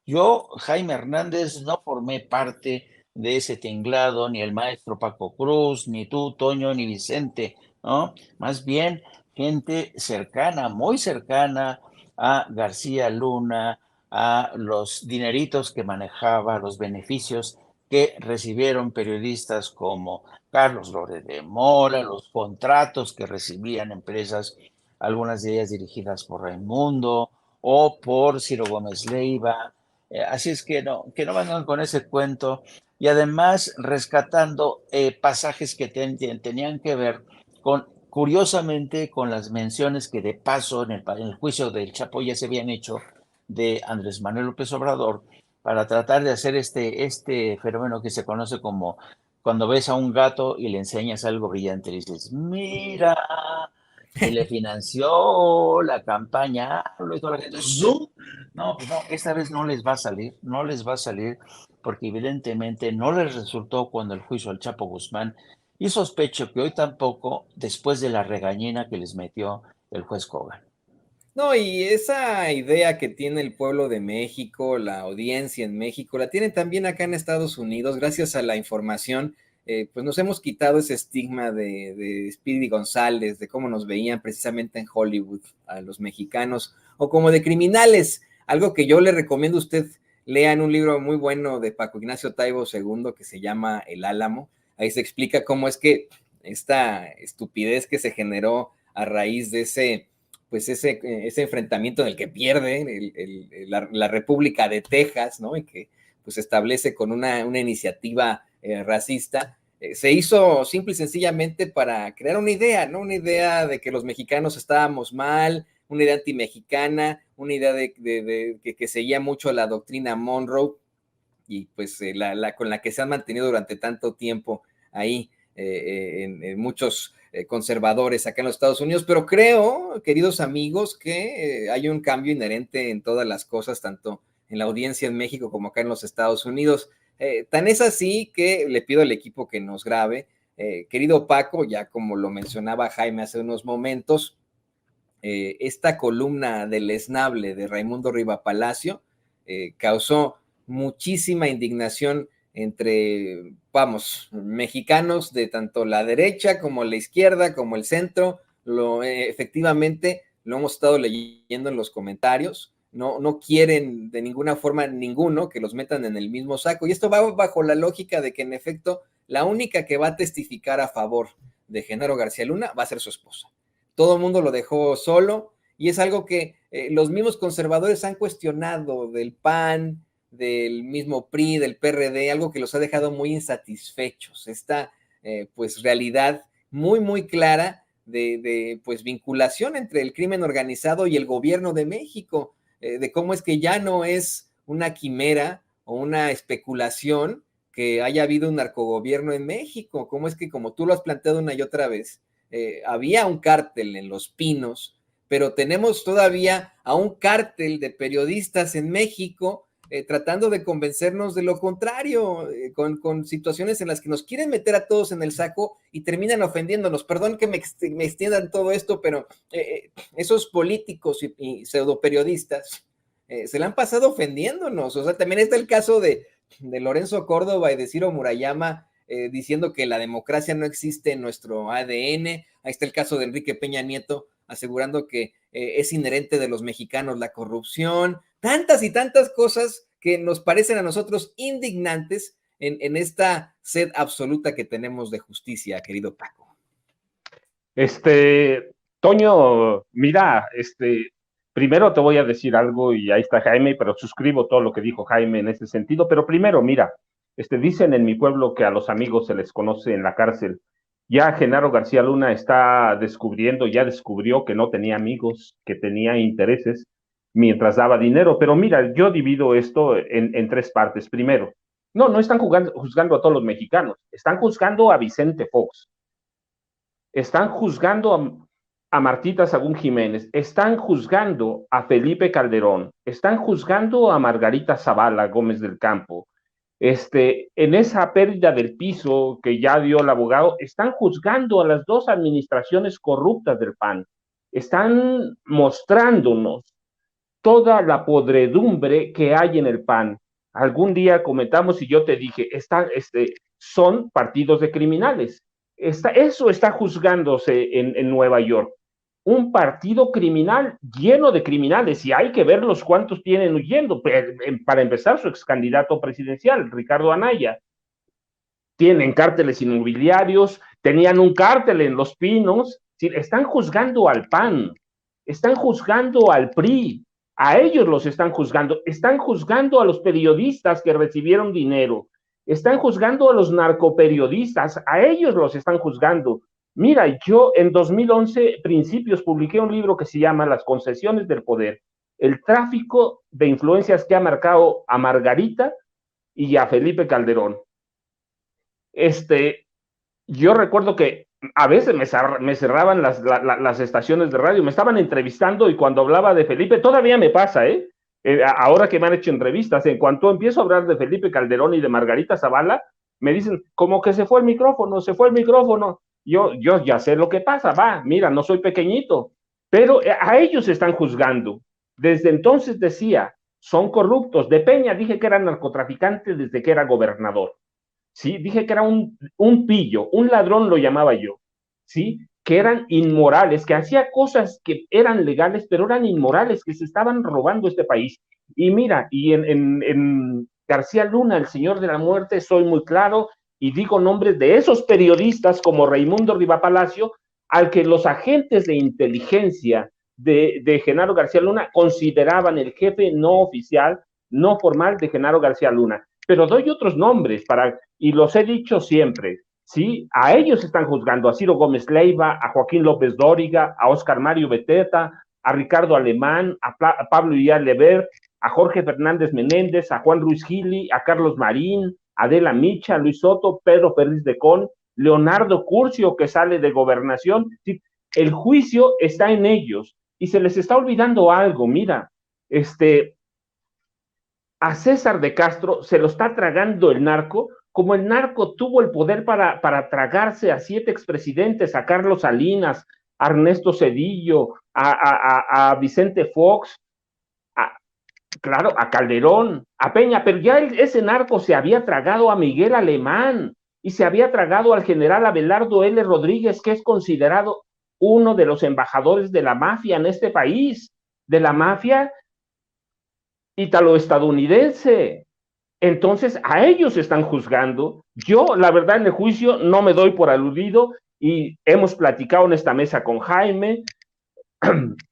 yo, Jaime Hernández, no formé parte de ese tinglado, ni el maestro Paco Cruz, ni tú, Toño, ni Vicente, ¿no? Más bien gente cercana, muy cercana a García Luna, a los dineritos que manejaba, los beneficios que recibieron periodistas como Carlos Loret de Mola, los contratos que recibían empresas, algunas de ellas dirigidas por Raimundo o por Ciro Gómez Leiva. Así es que no vengan con ese cuento. Y además rescatando pasajes que tenían que ver con, curiosamente, con las menciones que de paso en el juicio del Chapo ya se habían hecho de Andrés Manuel López Obrador para tratar de hacer este fenómeno que se conoce como cuando ves a un gato y le enseñas algo brillante, y dices, mira, y le financió la campaña, y toda la gente, ¡zoom! No, pues no, esta vez no les va a salir, no les va a salir, porque evidentemente no les resultó cuando el juicio al Chapo Guzmán, y sospecho que hoy tampoco, después de la regañina que les metió el juez Kogan.
No, y esa idea que tiene el pueblo de México, la audiencia en México, la tienen también acá en Estados Unidos, gracias a la información, pues nos hemos quitado ese estigma de Speedy González, de cómo nos veían precisamente en Hollywood a los mexicanos, o como de criminales, algo que yo le recomiendo a usted lea en un libro muy bueno de Paco Ignacio Taibo II que se llama El Álamo. Ahí se explica cómo es que esta estupidez que se generó a raíz de ese enfrentamiento en el que pierde la República de Texas, ¿no? Y que pues establece con una iniciativa racista, se hizo simple y sencillamente para crear una idea, ¿no? Una idea de que los mexicanos estábamos mal, una idea antimexicana, una idea de que seguía mucho la doctrina Monroe y pues con la que se han mantenido durante tanto tiempo ahí en muchos conservadores acá en los Estados Unidos, pero creo, queridos amigos, que hay un cambio inherente en todas las cosas, tanto en la audiencia en México como acá en los Estados Unidos. Tan es así que le pido al equipo que nos grabe. Querido Paco, ya como lo mencionaba Jaime hace unos momentos, esta columna deleznable de Raimundo Riva Palacio causó muchísima indignación entre, vamos, mexicanos de tanto la derecha como la izquierda, como el centro. Efectivamente, lo hemos estado leyendo en los comentarios. No quieren de ninguna forma ninguno que los metan en el mismo saco. Y esto va bajo la lógica de que, en efecto, la única que va a testificar a favor de Genaro García Luna va a ser su esposa. Todo el mundo lo dejó solo y es algo que los mismos conservadores han cuestionado del PAN, del mismo PRI, del PRD, algo que los ha dejado muy insatisfechos. Esta pues realidad muy clara de pues vinculación entre el crimen organizado y el gobierno de México, de cómo es que ya no es una quimera o una especulación que haya habido un narcogobierno en México, cómo es que, como tú lo has planteado una y otra vez, había un cártel en Los Pinos, pero tenemos todavía a un cártel de periodistas en México tratando de convencernos de lo contrario, con situaciones en las que nos quieren meter a todos en el saco y terminan ofendiéndonos. Perdón que me extiendan todo esto, pero esos políticos y pseudoperiodistas se la han pasado ofendiéndonos. O sea, también está el caso de Lorenzo Córdoba y de Ciro Murayama, diciendo que la democracia no existe en nuestro ADN. Ahí está el caso de Enrique Peña Nieto, asegurando que es inherente de los mexicanos la corrupción. Tantas y tantas cosas que nos parecen a nosotros indignantes en esta sed absoluta que tenemos de justicia, querido Paco.
Toño, mira, primero te voy a decir algo y ahí está Jaime, pero suscribo todo lo que dijo Jaime en ese sentido. Pero primero, mira, dicen en mi pueblo que a los amigos se les conoce en la cárcel. Ya Genaro García Luna ya descubrió que no tenía amigos, que tenía intereses mientras daba dinero. Pero mira, yo divido esto en tres partes. Primero, no están juzgando a todos los mexicanos, están juzgando a Vicente Fox, están juzgando a Martita Sagún Jiménez, están juzgando a Felipe Calderón, están juzgando a Margarita Zavala Gómez del Campo. En esa pérdida del piso que ya dio el abogado, están juzgando a las dos administraciones corruptas del PAN. Están mostrándonos toda la podredumbre que hay en el PAN. Algún día comentamos y yo te dije, son partidos de criminales. Eso está juzgándose en Nueva York. un partido criminal lleno de criminales, y hay que ver los cuantos tienen huyendo. Para empezar, su ex candidato presidencial, Ricardo Anaya, tienen cárteles inmobiliarios, tenían un cártel en Los Pinos, ¿sí? Están juzgando al PAN, están juzgando al PRI, a ellos los están juzgando a los periodistas que recibieron dinero, están juzgando a los narcoperiodistas, a ellos los están juzgando. Mira, yo en 2011, principios, publiqué un libro que se llama Las concesiones del poder, el tráfico de influencias que ha marcado a Margarita y a Felipe Calderón. Yo recuerdo que a veces me cerraban las estaciones de radio, me estaban entrevistando y cuando hablaba de Felipe, todavía me pasa, ahora que me han hecho entrevistas, en cuanto empiezo a hablar de Felipe Calderón y de Margarita Zavala, me dicen, como que se fue el micrófono. Yo ya sé lo que pasa, mira, no soy pequeñito, pero a ellos están juzgando. Desde entonces decía, son corruptos. De Peña dije que era narcotraficante desde que era gobernador. ¿Sí? Dije que era un pillo, un ladrón lo llamaba yo, ¿sí? Que eran inmorales, que hacía cosas que eran legales, pero eran inmorales, que se estaban robando este país. Y mira, y en García Luna, el señor de la muerte, soy muy claro, y digo nombres de esos periodistas como Raimundo Rivapalacio, al que los agentes de inteligencia de Genaro García Luna consideraban el jefe no oficial, no formal de Genaro García Luna. Pero doy otros nombres y los he dicho siempre, ¿sí? A ellos están juzgando, a Ciro Gómez Leiva, a Joaquín López Dóriga, a Óscar Mario Beteta, a Ricardo Alemán, a Pablo Iyar Lever, a Jorge Fernández Menéndez, a Juan Ruiz Gili, a Carlos Marín, a Adela Micha, a Luis Soto, Pedro Ferriz de Con, Leonardo Curcio, que sale de Gobernación. ¿Sí? El juicio está en ellos y se les está olvidando algo, mira, a César de Castro se lo está tragando el narco, como el narco tuvo el poder para tragarse a 7 expresidentes, a Carlos Salinas, a Ernesto Zedillo, a Vicente Fox, claro, a Calderón, a Peña, pero ya ese narco se había tragado a Miguel Alemán y se había tragado al general Abelardo L. Rodríguez, que es considerado uno de los embajadores de la mafia en este país, de la mafia italo-estadounidense. Entonces, a ellos están juzgando. Yo, la verdad, en el juicio no me doy por aludido y hemos platicado en esta mesa con Jaime,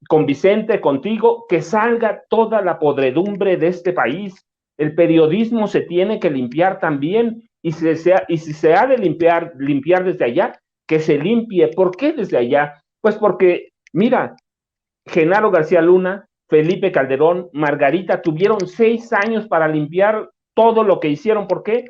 con Vicente, contigo, que salga toda la podredumbre de este país. El periodismo se tiene que limpiar también y si se ha de limpiar desde allá, que se limpie. ¿Por qué desde allá? Pues porque, mira, Genaro García Luna, Felipe Calderón, Margarita tuvieron 6 años para limpiar todo lo que hicieron. ¿Por qué?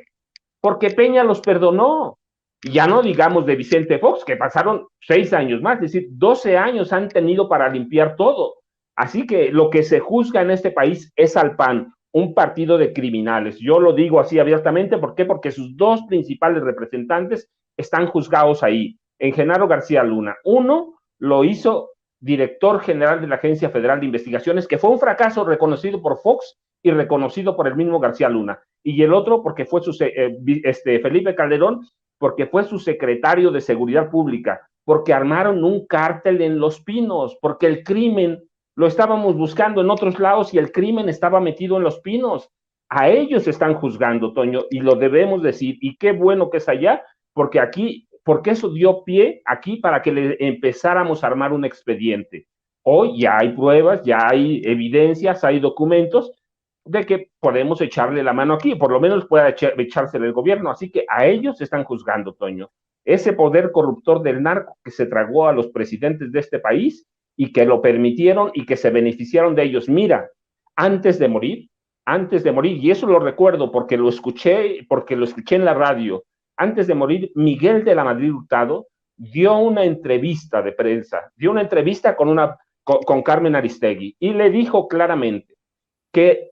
Porque Peña los perdonó. Y ya no digamos de Vicente Fox, que pasaron 6 años más, es decir, 12 años han tenido para limpiar todo. Así que lo que se juzga en este país es al PAN, un partido de criminales. Yo lo digo así abiertamente, ¿por qué? Porque sus 2 principales representantes están juzgados ahí. En Genaro García Luna, uno lo hizo director general de la Agencia Federal de Investigaciones, que fue un fracaso reconocido por Fox y reconocido por el mismo García Luna. Y el otro porque fue Felipe Calderón, porque fue su secretario de Seguridad Pública, porque armaron un cártel en Los Pinos, porque el crimen lo estábamos buscando en otros lados y el crimen estaba metido en Los Pinos. A ellos están juzgando, Toño, y lo debemos decir. Y qué bueno que es allá, porque eso dio pie aquí para que le empezáramos a armar un expediente. Hoy ya hay pruebas, ya hay evidencias, hay documentos de que podemos echarle la mano aquí, por lo menos pueda echársele el gobierno. Así que a ellos están juzgando, Toño. Ese poder corruptor del narco que se tragó a los presidentes de este país y que lo permitieron y que se beneficiaron de ellos. Mira, antes de morir, y eso lo recuerdo porque lo escuché en la radio, antes de morir, Miguel de la Madrid Hurtado dio una entrevista de prensa, dio una entrevista con Carmen Aristegui y le dijo claramente que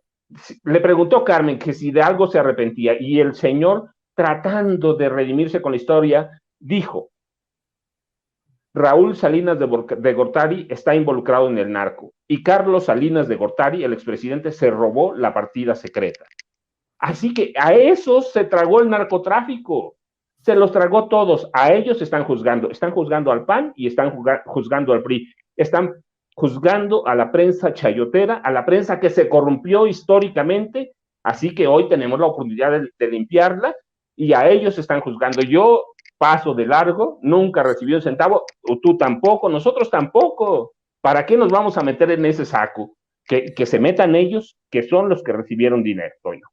le preguntó Carmen que si de algo se arrepentía y el señor, tratando de redimirse con la historia, dijo: Raúl Salinas de Gortari está involucrado en el narco y Carlos Salinas de Gortari, el expresidente, se robó la partida secreta. Así que a esos se tragó el narcotráfico, se los tragó todos. A ellos están juzgando al PAN y están juzgando al PRI. están juzgando a la prensa chayotera, a la prensa que se corrompió históricamente, así que hoy tenemos la oportunidad de limpiarla y a ellos están juzgando. Yo paso de largo, nunca recibí un centavo, tú tampoco, nosotros tampoco. ¿Para qué nos vamos a meter en ese saco? Que se metan ellos, que son los que recibieron dinero, Toño.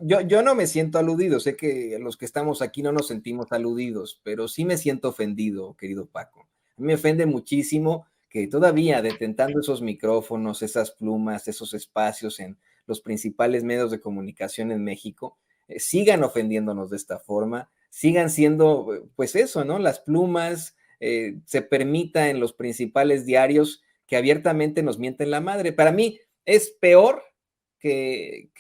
Yo no me siento aludido, sé que los que estamos aquí no nos sentimos aludidos, pero sí me siento ofendido, querido Paco. A mí me ofende muchísimo que todavía detentando esos micrófonos, esas plumas, esos espacios en los principales medios de comunicación en México, sigan ofendiéndonos de esta forma, sigan siendo, pues eso, ¿no? Las plumas, se permita en los principales diarios que abiertamente nos mienten la madre. Para mí es peor que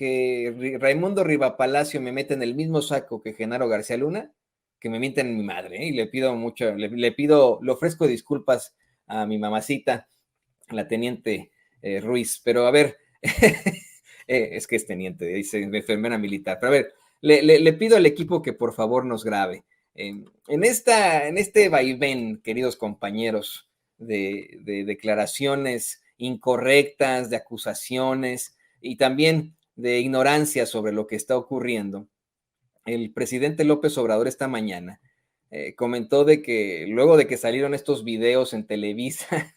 Raimundo Rivapalacio me mete en el mismo saco que Genaro García Luna, que me mienten en mi madre, ¿eh? Y le pido mucho, le ofrezco disculpas a mi mamacita, la teniente Ruiz, pero a ver, es que es teniente, dice enfermera militar, pero a ver, le pido al equipo que por favor nos grabe. En este vaivén, queridos compañeros, de declaraciones incorrectas, de acusaciones y también de ignorancia sobre lo que está ocurriendo, el presidente López Obrador esta mañana comentó de que luego de que salieron estos videos en Televisa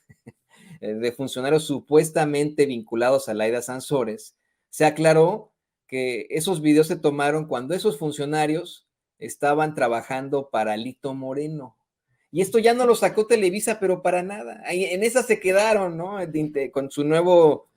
de funcionarios supuestamente vinculados a Laida Sansores, se aclaró que esos videos se tomaron cuando esos funcionarios estaban trabajando para Lito Moreno. Y esto ya no lo sacó Televisa, pero para nada. Ahí, en esa se quedaron, ¿no? Con su nuevo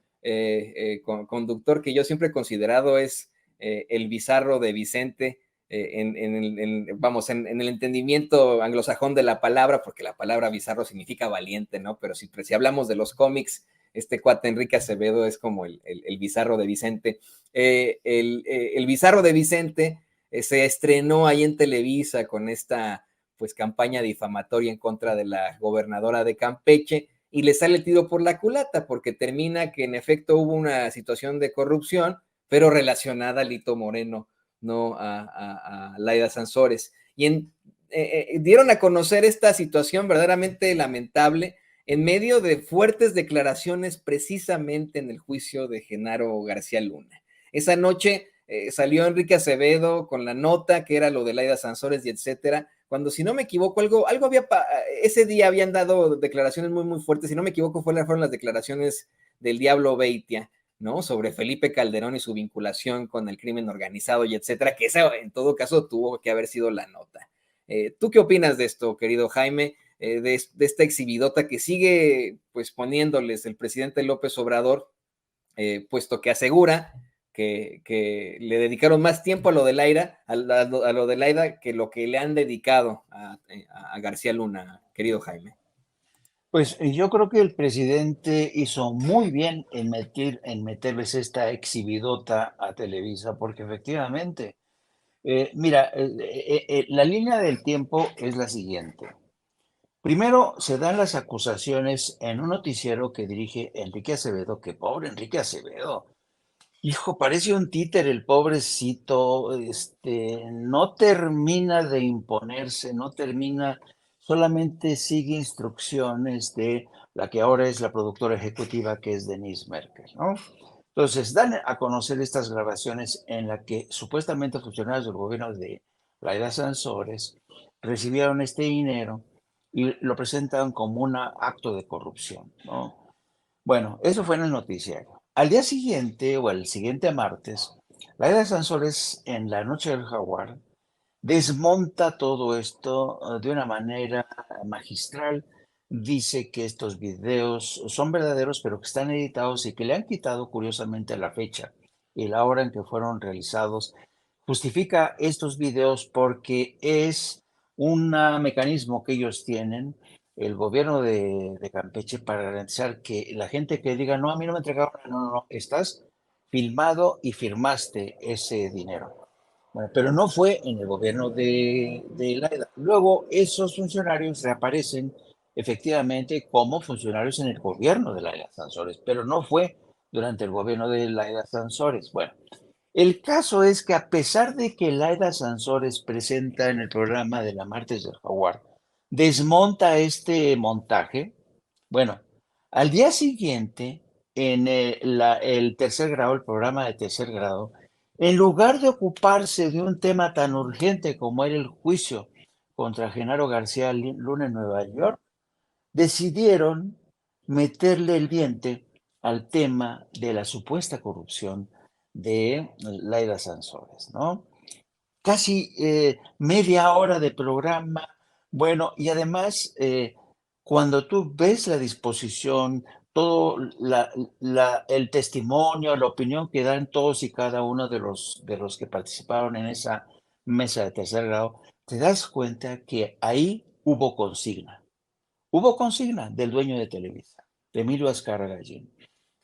conductor, que yo siempre he considerado es el bizarro de Vicente, en el entendimiento anglosajón de la palabra, porque la palabra bizarro significa valiente, ¿no? Pero si hablamos de los cómics, este cuate Enrique Acevedo es como el bizarro de Vicente. El bizarro de Vicente se estrenó ahí en Televisa con esta pues campaña difamatoria en contra de la gobernadora de Campeche y le sale el tiro por la culata porque termina que en efecto hubo una situación de corrupción, pero relacionada a Lito Moreno, no a Laida Sansores. Y dieron a conocer esta situación verdaderamente lamentable en medio de fuertes declaraciones precisamente en el juicio de Genaro García Luna. Esa noche salió Enrique Acevedo con la nota que era lo de Laida Sansores y etcétera, cuando si no me equivoco, algo había, ese día habían dado declaraciones muy, muy fuertes, si no me equivoco fueron las declaraciones del Diablo Beitia, ¿no? Sobre Felipe Calderón y su vinculación con el crimen organizado y etcétera, que esa en todo caso tuvo que haber sido la nota. ¿Tú qué opinas de esto, querido Jaime? De esta exhibidota que sigue pues poniéndoles el presidente López Obrador, puesto que asegura que le dedicaron más tiempo a lo de Laida, a lo de Laida que lo que le han dedicado a García Luna, querido Jaime.
Pues yo creo que el presidente hizo muy bien en meterles esta exhibidota a Televisa, porque efectivamente, mira, la línea del tiempo es la siguiente. Primero se dan las acusaciones en un noticiero que dirige Enrique Acevedo, que pobre Enrique Acevedo. Hijo, parece un títer el pobrecito, no termina de imponerse, no termina, solamente sigue instrucciones de la que ahora es la productora ejecutiva, que es Denise Merkel, ¿no? Entonces, dan a conocer estas grabaciones en las que supuestamente funcionarios del gobierno de Laida Sansores recibieron este dinero y lo presentan como un acto de corrupción, ¿no? Bueno, eso fue en el noticiario. Al día siguiente o al siguiente martes, Laida Sansores en La Noche del Jaguar desmonta todo esto de una manera magistral. Dice que estos videos son verdaderos, pero que están editados y que le han quitado curiosamente la fecha y la hora en que fueron realizados. Justifica estos videos porque es un mecanismo que ellos tienen, el gobierno de Campeche, para garantizar que la gente que diga, no, a mí no me entregaron, no, estás filmado y firmaste ese dinero. Bueno, pero no fue en el gobierno de Laida. Luego, esos funcionarios reaparecen efectivamente como funcionarios en el gobierno de Laida Sansores, pero no fue durante el gobierno de Laida Sansores. Bueno, el caso es que a pesar de que Laida Sansores presenta en el programa de la Martes del Jaguar, desmonta este montaje, bueno, Al día siguiente, en el tercer grado, el programa de tercer grado, en lugar de ocuparse de un tema tan urgente como era el juicio contra Genaro García Luna en Nueva York, decidieron meterle el diente al tema de la supuesta corrupción de Laida Sansores, ¿no? Casi media hora de programa. Bueno, y además, cuando tú ves la disposición, todo el testimonio, la opinión que dan todos y cada uno de los que participaron en esa mesa de tercer grado, te das cuenta que ahí hubo consigna. Hubo consigna del dueño de Televisa, de Emilio Azcárraga Gallín.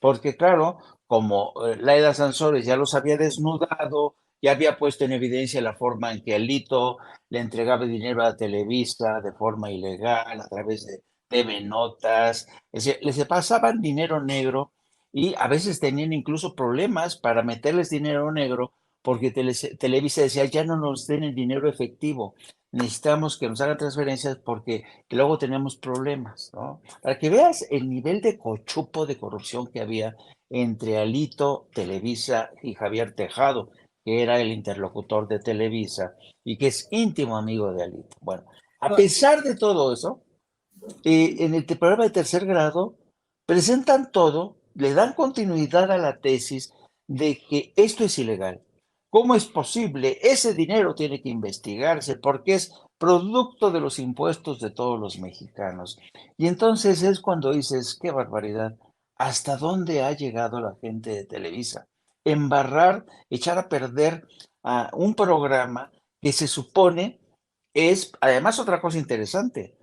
Porque claro, como Laida Sansores ya los había desnudado, ya había puesto en evidencia la forma en que Alito le entregaba dinero a Televisa de forma ilegal a través de TV Notas, es decir, les pasaban dinero negro y a veces tenían incluso problemas para meterles dinero negro porque Televisa decía, ya no nos den el dinero efectivo, necesitamos que nos hagan transferencias porque luego tenemos problemas, ¿no? Para que veas el nivel de cochupo de corrupción que había entre Alito, Televisa y Javier Tejado, que era el interlocutor de Televisa y que es íntimo amigo de Alito. Bueno, a
No,
pesar de todo eso, en el programa de tercer grado presentan todo, le dan continuidad a la tesis de que esto es ilegal. ¿Cómo es posible? Ese dinero tiene que investigarse porque es producto de los impuestos de todos los mexicanos. Y entonces es cuando dices, qué barbaridad, ¿hasta dónde ha llegado la gente de Televisa? Embarrar, echar a perder a un programa que se supone es, además, otra cosa interesante.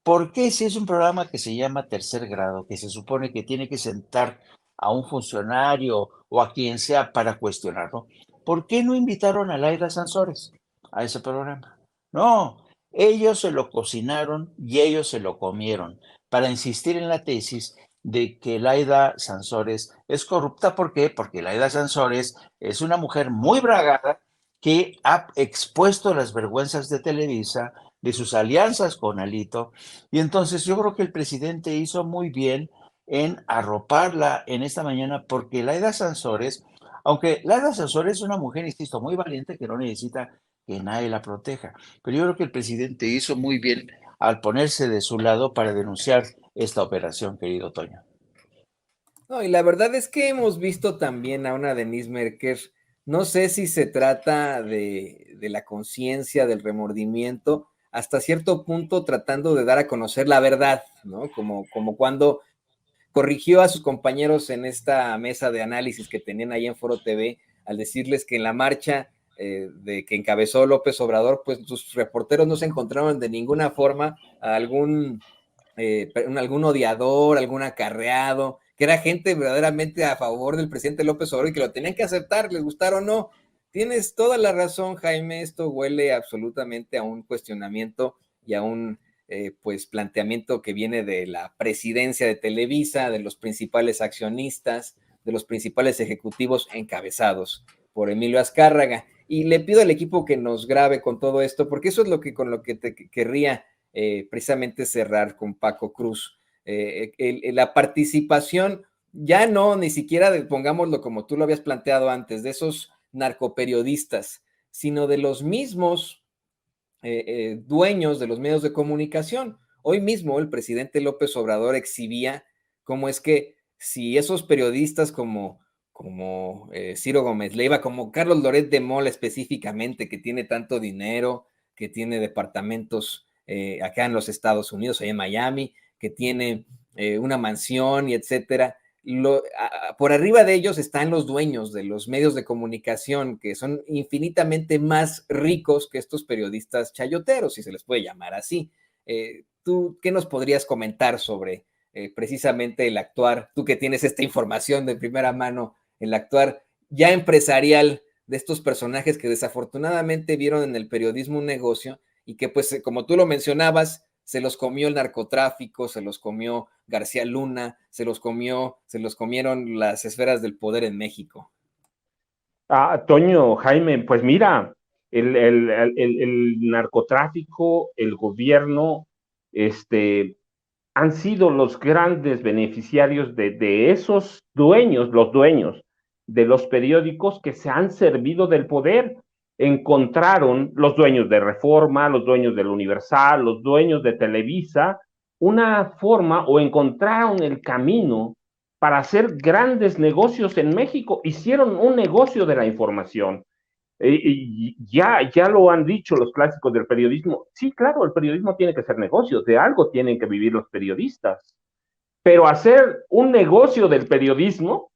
¿Por qué si es un programa que se llama tercer grado, que se supone que tiene que sentar a un funcionario o a quien sea para cuestionarlo? ¿Por qué no invitaron a Laida Sansores a ese programa? No, ellos se lo cocinaron y ellos se lo comieron para insistir en la tesis de que Laida Sansores es corrupta. ¿Por qué? Porque Laida Sansores es una mujer muy bragada que ha expuesto las vergüenzas de Televisa, de sus alianzas con Alito, y entonces yo creo que el presidente hizo muy bien en arroparla en esta mañana porque Laida Sansores, aunque Laida Sansores es una mujer, insisto, muy valiente que no necesita que nadie la proteja, pero yo creo que el presidente hizo muy bien al ponerse de su lado para denunciar esta operación, querido Toño.
no, y la verdad es que hemos visto también a una Denise Merker, no sé si se trata de la conciencia, del remordimiento, hasta cierto punto tratando de dar a conocer la verdad, ¿no? Como cuando corrigió a sus compañeros en esta mesa de análisis que tenían ahí en Foro TV al decirles que en la marcha de que encabezó López Obrador, pues sus reporteros no se encontraron de ninguna forma a algún odiador, algún acarreado, que era gente verdaderamente a favor del presidente López Obrador y que lo tenían que aceptar, les gustara o no. Tienes toda la razón, Jaime, esto huele absolutamente a un cuestionamiento y a un pues planteamiento que viene de la presidencia de Televisa, de los principales accionistas, de los principales ejecutivos encabezados por Emilio Azcárraga. Y le pido al equipo que nos grabe con todo esto, porque eso es con lo que te querría precisamente cerrar con Paco Cruz. La participación, ya no, ni siquiera pongámoslo como tú lo habías planteado antes, de esos narcoperiodistas, sino de los mismos dueños de los medios de comunicación. Hoy mismo el presidente López Obrador exhibía cómo es que si esos periodistas como Ciro Gómez Leiva, como Carlos Loret de Mola específicamente, que tiene tanto dinero, que tiene departamentos acá en los Estados Unidos, allá en Miami, que tiene una mansión y etcétera. Por arriba de ellos están los dueños de los medios de comunicación, que son infinitamente más ricos que estos periodistas chayoteros, si se les puede llamar así. ¿Tú qué nos podrías comentar sobre precisamente el actuar, tú que tienes esta información de primera mano, el actuar ya empresarial de estos personajes que desafortunadamente vieron en el periodismo un negocio y que pues como tú lo mencionabas, se los comió el narcotráfico, se los comió García Luna, se los comieron las esferas del poder en México?
Toño, Jaime, pues mira, el narcotráfico, el gobierno, han sido los grandes beneficiarios de esos dueños, los dueños de los periódicos que se han servido del poder. Encontraron los dueños de Reforma, los dueños del Universal, los dueños de Televisa, una forma o encontraron el camino para hacer grandes negocios en México. Hicieron un negocio de la información. Y ya lo han dicho los clásicos del periodismo. Sí, claro, el periodismo tiene que ser negocio, de algo tienen que vivir los periodistas. Pero hacer un negocio del periodismo,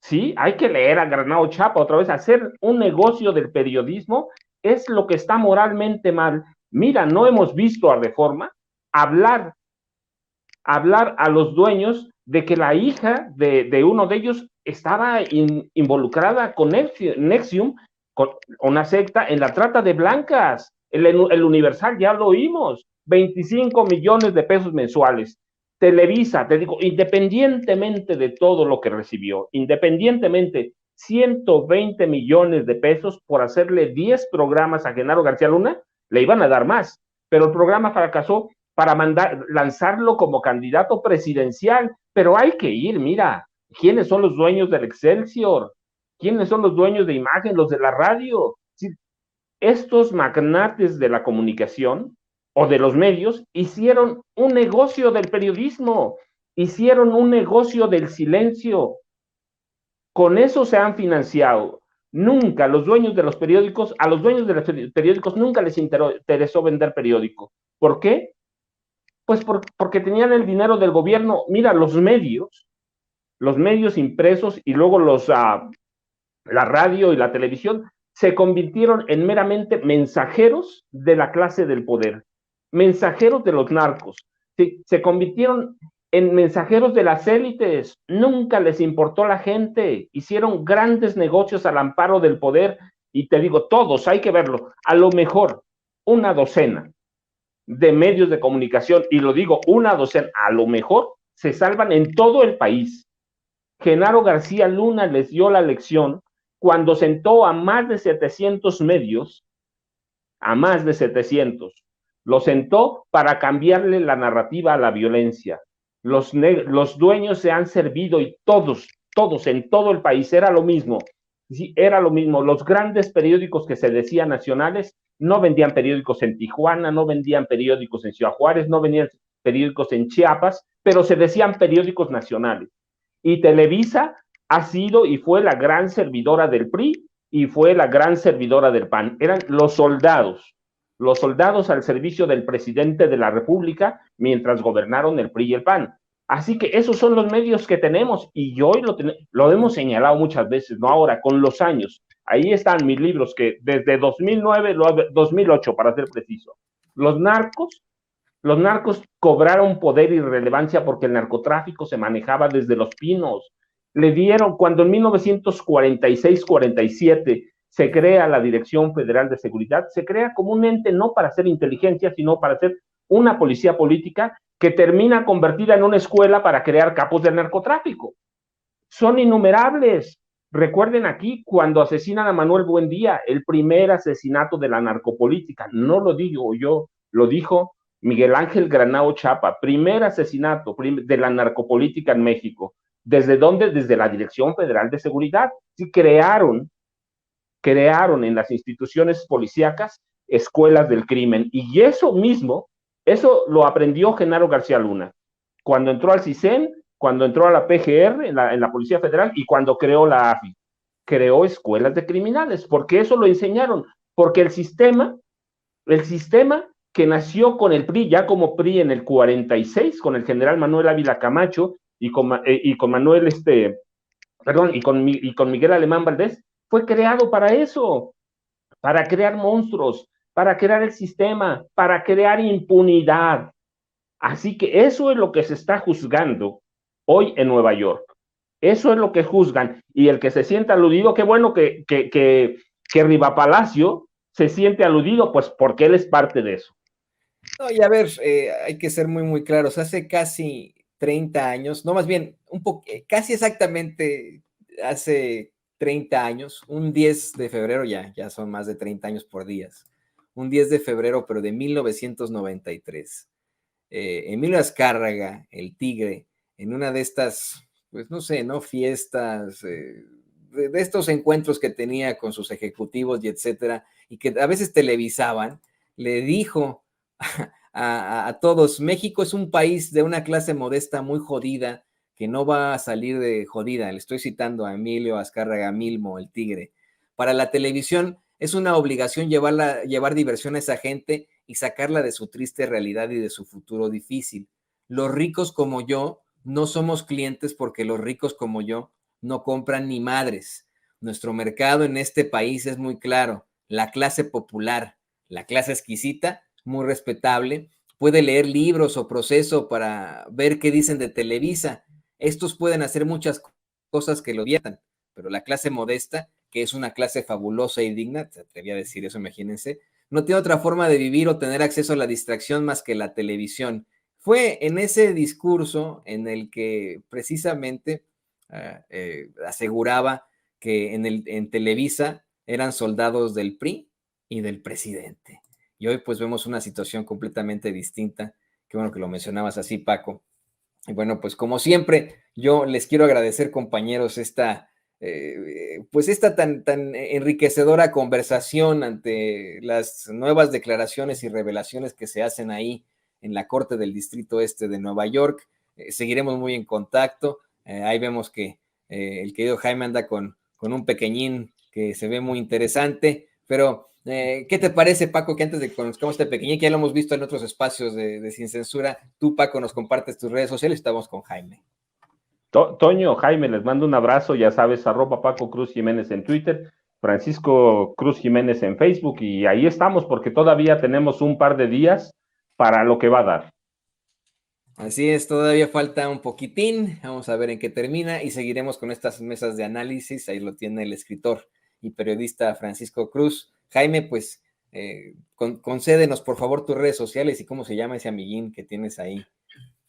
sí, hay que leer a Granado Chapa otra vez, hacer un negocio del periodismo es lo que está moralmente mal. Mira, no hemos visto a Reforma hablar a los dueños de que la hija de uno de ellos estaba involucrada con Nexium, con una secta, en la trata de blancas. El Universal, ya lo oímos, 25 millones de pesos mensuales. Televisa, te digo, independientemente de todo lo que recibió, independientemente, 120 millones de pesos por hacerle 10 programas a Genaro García Luna, le iban a dar más, pero el programa fracasó para lanzarlo como candidato presidencial, pero hay que ir, mira, ¿quiénes son los dueños del Excelsior? ¿Quiénes son los dueños de Imagen, los de la radio? Sí, estos magnates de la comunicación o de los medios hicieron un negocio del periodismo, hicieron un negocio del silencio. Con eso se han financiado. Nunca los dueños de los periódicos, a los dueños de los periódicos nunca les interesó vender periódico. ¿Por qué? Pues porque tenían el dinero del gobierno. Mira, los medios impresos y luego la radio y la televisión se convirtieron en meramente mensajeros de la clase del poder, mensajeros de los narcos, se convirtieron en mensajeros de las élites. Nunca les importó la gente, hicieron grandes negocios al amparo del poder, y te digo, todos, hay que verlo, a lo mejor una docena de medios de comunicación, y lo digo, una docena, a lo mejor se salvan en todo el país. Genaro García Luna les dio la lección cuando sentó a más de 700 medios, a más de 700, lo sentó para cambiarle la narrativa a la violencia. Los dueños se han servido, y todos en todo el país, era lo mismo. Sí, era lo mismo. Los grandes periódicos que se decían nacionales no vendían periódicos en Tijuana, no vendían periódicos en Ciudad Juárez, no vendían periódicos en Chiapas, pero se decían periódicos nacionales. Y Televisa ha sido y fue la gran servidora del PRI y fue la gran servidora del PAN. Eran los soldados al servicio del presidente de la República mientras gobernaron el PRI y el PAN. Así que esos son los medios que tenemos, y hoy lo hemos señalado muchas veces, no ahora, con los años. Ahí están mis libros que desde 2009, 2008 para ser preciso. Los narcos cobraron poder y relevancia porque el narcotráfico se manejaba desde Los Pinos. Le dieron, cuando en 1946-47 se crea la Dirección Federal de Seguridad, se crea como un ente no para hacer inteligencia, sino para hacer una policía política que termina convertida en una escuela para crear capos del narcotráfico. Son innumerables. Recuerden aquí cuando asesinan a Manuel Buendía, el primer asesinato de la narcopolítica. No lo digo yo, lo dijo Miguel Ángel Granado Chapa, primer asesinato de la narcopolítica en México. ¿Desde dónde? Desde la Dirección Federal de Seguridad. Sí, crearon en las instituciones policíacas escuelas del crimen. Y eso mismo, eso lo aprendió Genaro García Luna. Cuando entró al CISEN, cuando entró a la PGR, en la Policía Federal, y cuando creó la AFI. Creó escuelas de criminales, porque eso lo enseñaron. Porque el sistema que nació con el PRI, ya como PRI en el 46, con el general Manuel Ávila Camacho y con Manuel, y con Miguel Alemán Valdés, fue creado para eso, para crear monstruos, para crear el sistema, para crear impunidad. Así que eso es lo que se está juzgando hoy en Nueva York. Eso es lo que juzgan. Y el que se sienta aludido, qué bueno que Riva Palacio se siente aludido, pues porque él es parte de eso.
No, y a ver, hay que ser muy, muy claros. Hace casi 30 años, no, más bien, casi exactamente hace 30 años, un 10 de febrero, ya son más de 30 años por días, un 10 de febrero, pero de 1993, Emilio Azcárraga, el Tigre, en una de estas, pues no sé, ¿no? Fiestas, de estos encuentros que tenía con sus ejecutivos y etcétera, y que a veces televisaban, le dijo a todos, México es un país de una clase modesta muy jodida, que no va a salir de jodida. Le estoy citando a Emilio Azcárraga Milmo, el Tigre. Para la televisión es una obligación llevar diversión a esa gente y sacarla de su triste realidad y de su futuro difícil. Los ricos como yo no somos clientes porque los ricos como yo no compran ni madres. Nuestro mercado en este país es muy claro. La clase popular, la clase exquisita, muy respetable, puede leer libros o Proceso para ver qué dicen de Televisa. Estos pueden hacer muchas cosas que lo vieran, pero la clase modesta, que es una clase fabulosa y digna, se atrevía a decir eso, imagínense, no tiene otra forma de vivir o tener acceso a la distracción más que la televisión. Fue en ese discurso en el que precisamente aseguraba que en Televisa eran soldados del PRI y del presidente. Y hoy pues vemos una situación completamente distinta. Qué bueno que lo mencionabas así, Paco. Y bueno, pues como siempre, yo les quiero agradecer, compañeros, esta tan enriquecedora conversación ante las nuevas declaraciones y revelaciones que se hacen ahí en la Corte del Distrito Este de Nueva York. Seguiremos muy en contacto. Ahí vemos que el querido Jaime anda con un pequeñín que se ve muy interesante, pero ¿qué te parece, Paco, que antes de que conozcamos a este pequeñín, que ya lo hemos visto en otros espacios de Sin Censura, tú, Paco, nos compartes tus redes sociales? Estamos con Jaime.
Toño, Jaime, les mando un abrazo, ya sabes, @Paco Cruz Jiménez en Twitter, Francisco Cruz Jiménez en Facebook, y ahí estamos porque todavía tenemos un par de días para lo que va a dar.
Así es, todavía falta un poquitín, vamos a ver en qué termina y seguiremos con estas mesas de análisis. Ahí lo tiene el escritor y periodista Francisco Cruz. Jaime, pues concédenos por favor tus redes sociales y cómo se llama ese amiguín que tienes ahí.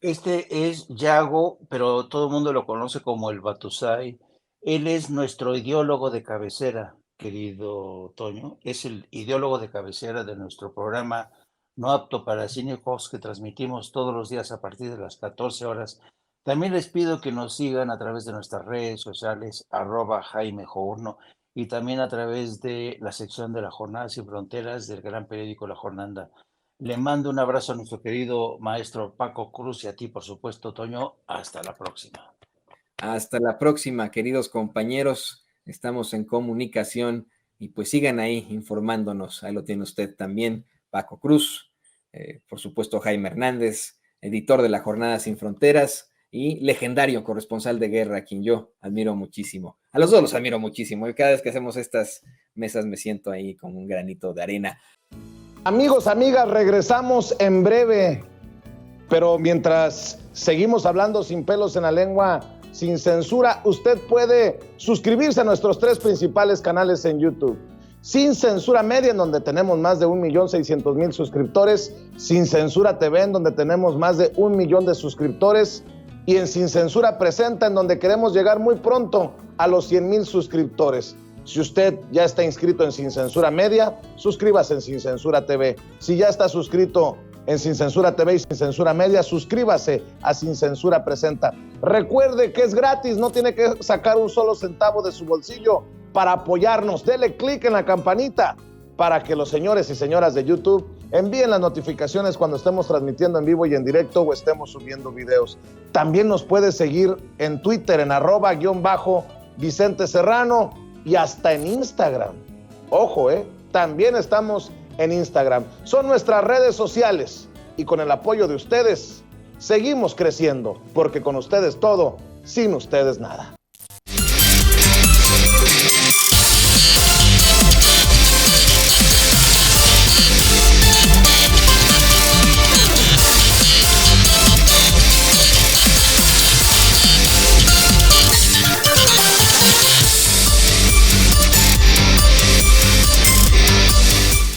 Este es Yago, pero todo el mundo lo conoce como el Batusai. Él es nuestro ideólogo de cabecera, querido Toño. Es el ideólogo de cabecera de nuestro programa No Apto para Cínicos, que transmitimos todos los días a partir de las 14 horas. También les pido que nos sigan a través de nuestras redes sociales, @Jaime Journo, y también a través de la sección de La Jornada Sin Fronteras del gran periódico La Jornada. Le mando un abrazo a nuestro querido maestro Paco Cruz y a ti, por supuesto, Toño. Hasta la próxima.
Hasta la próxima, queridos compañeros. Estamos en comunicación y pues sigan ahí informándonos. Ahí lo tiene usted también, Paco Cruz, por supuesto Jaime Hernández, editor de La Jornada Sin Fronteras y legendario corresponsal de guerra, a quien yo admiro muchísimo. A los dos los admiro muchísimo y cada vez que hacemos estas mesas me siento ahí con un granito de arena.
Amigos, amigas, regresamos en breve, pero mientras seguimos hablando sin pelos en la lengua, sin censura, usted puede suscribirse a nuestros 3 principales canales en YouTube. Sin Censura Media, en donde tenemos más de 1,600,000 suscriptores, Sin Censura TV, en donde tenemos más de 1 millón de suscriptores, y en Sin Censura Presenta, en donde queremos llegar muy pronto a los 100,000 suscriptores. Si usted ya está inscrito en Sin Censura Media, suscríbase en Sin Censura TV. Si ya está suscrito en Sin Censura TV y Sin Censura Media, suscríbase a Sin Censura Presenta. Recuerde que es gratis, no tiene que sacar un solo centavo de su bolsillo para apoyarnos. Dele clic en la campanita para que los señores y señoras de YouTube envíen las notificaciones cuando estemos transmitiendo en vivo y en directo o estemos subiendo videos. También nos puede seguir en Twitter en @Vicente Serrano y hasta en Instagram. Ojo, también estamos en Instagram. Son nuestras redes sociales y con el apoyo de ustedes seguimos creciendo, porque con ustedes todo, sin ustedes nada.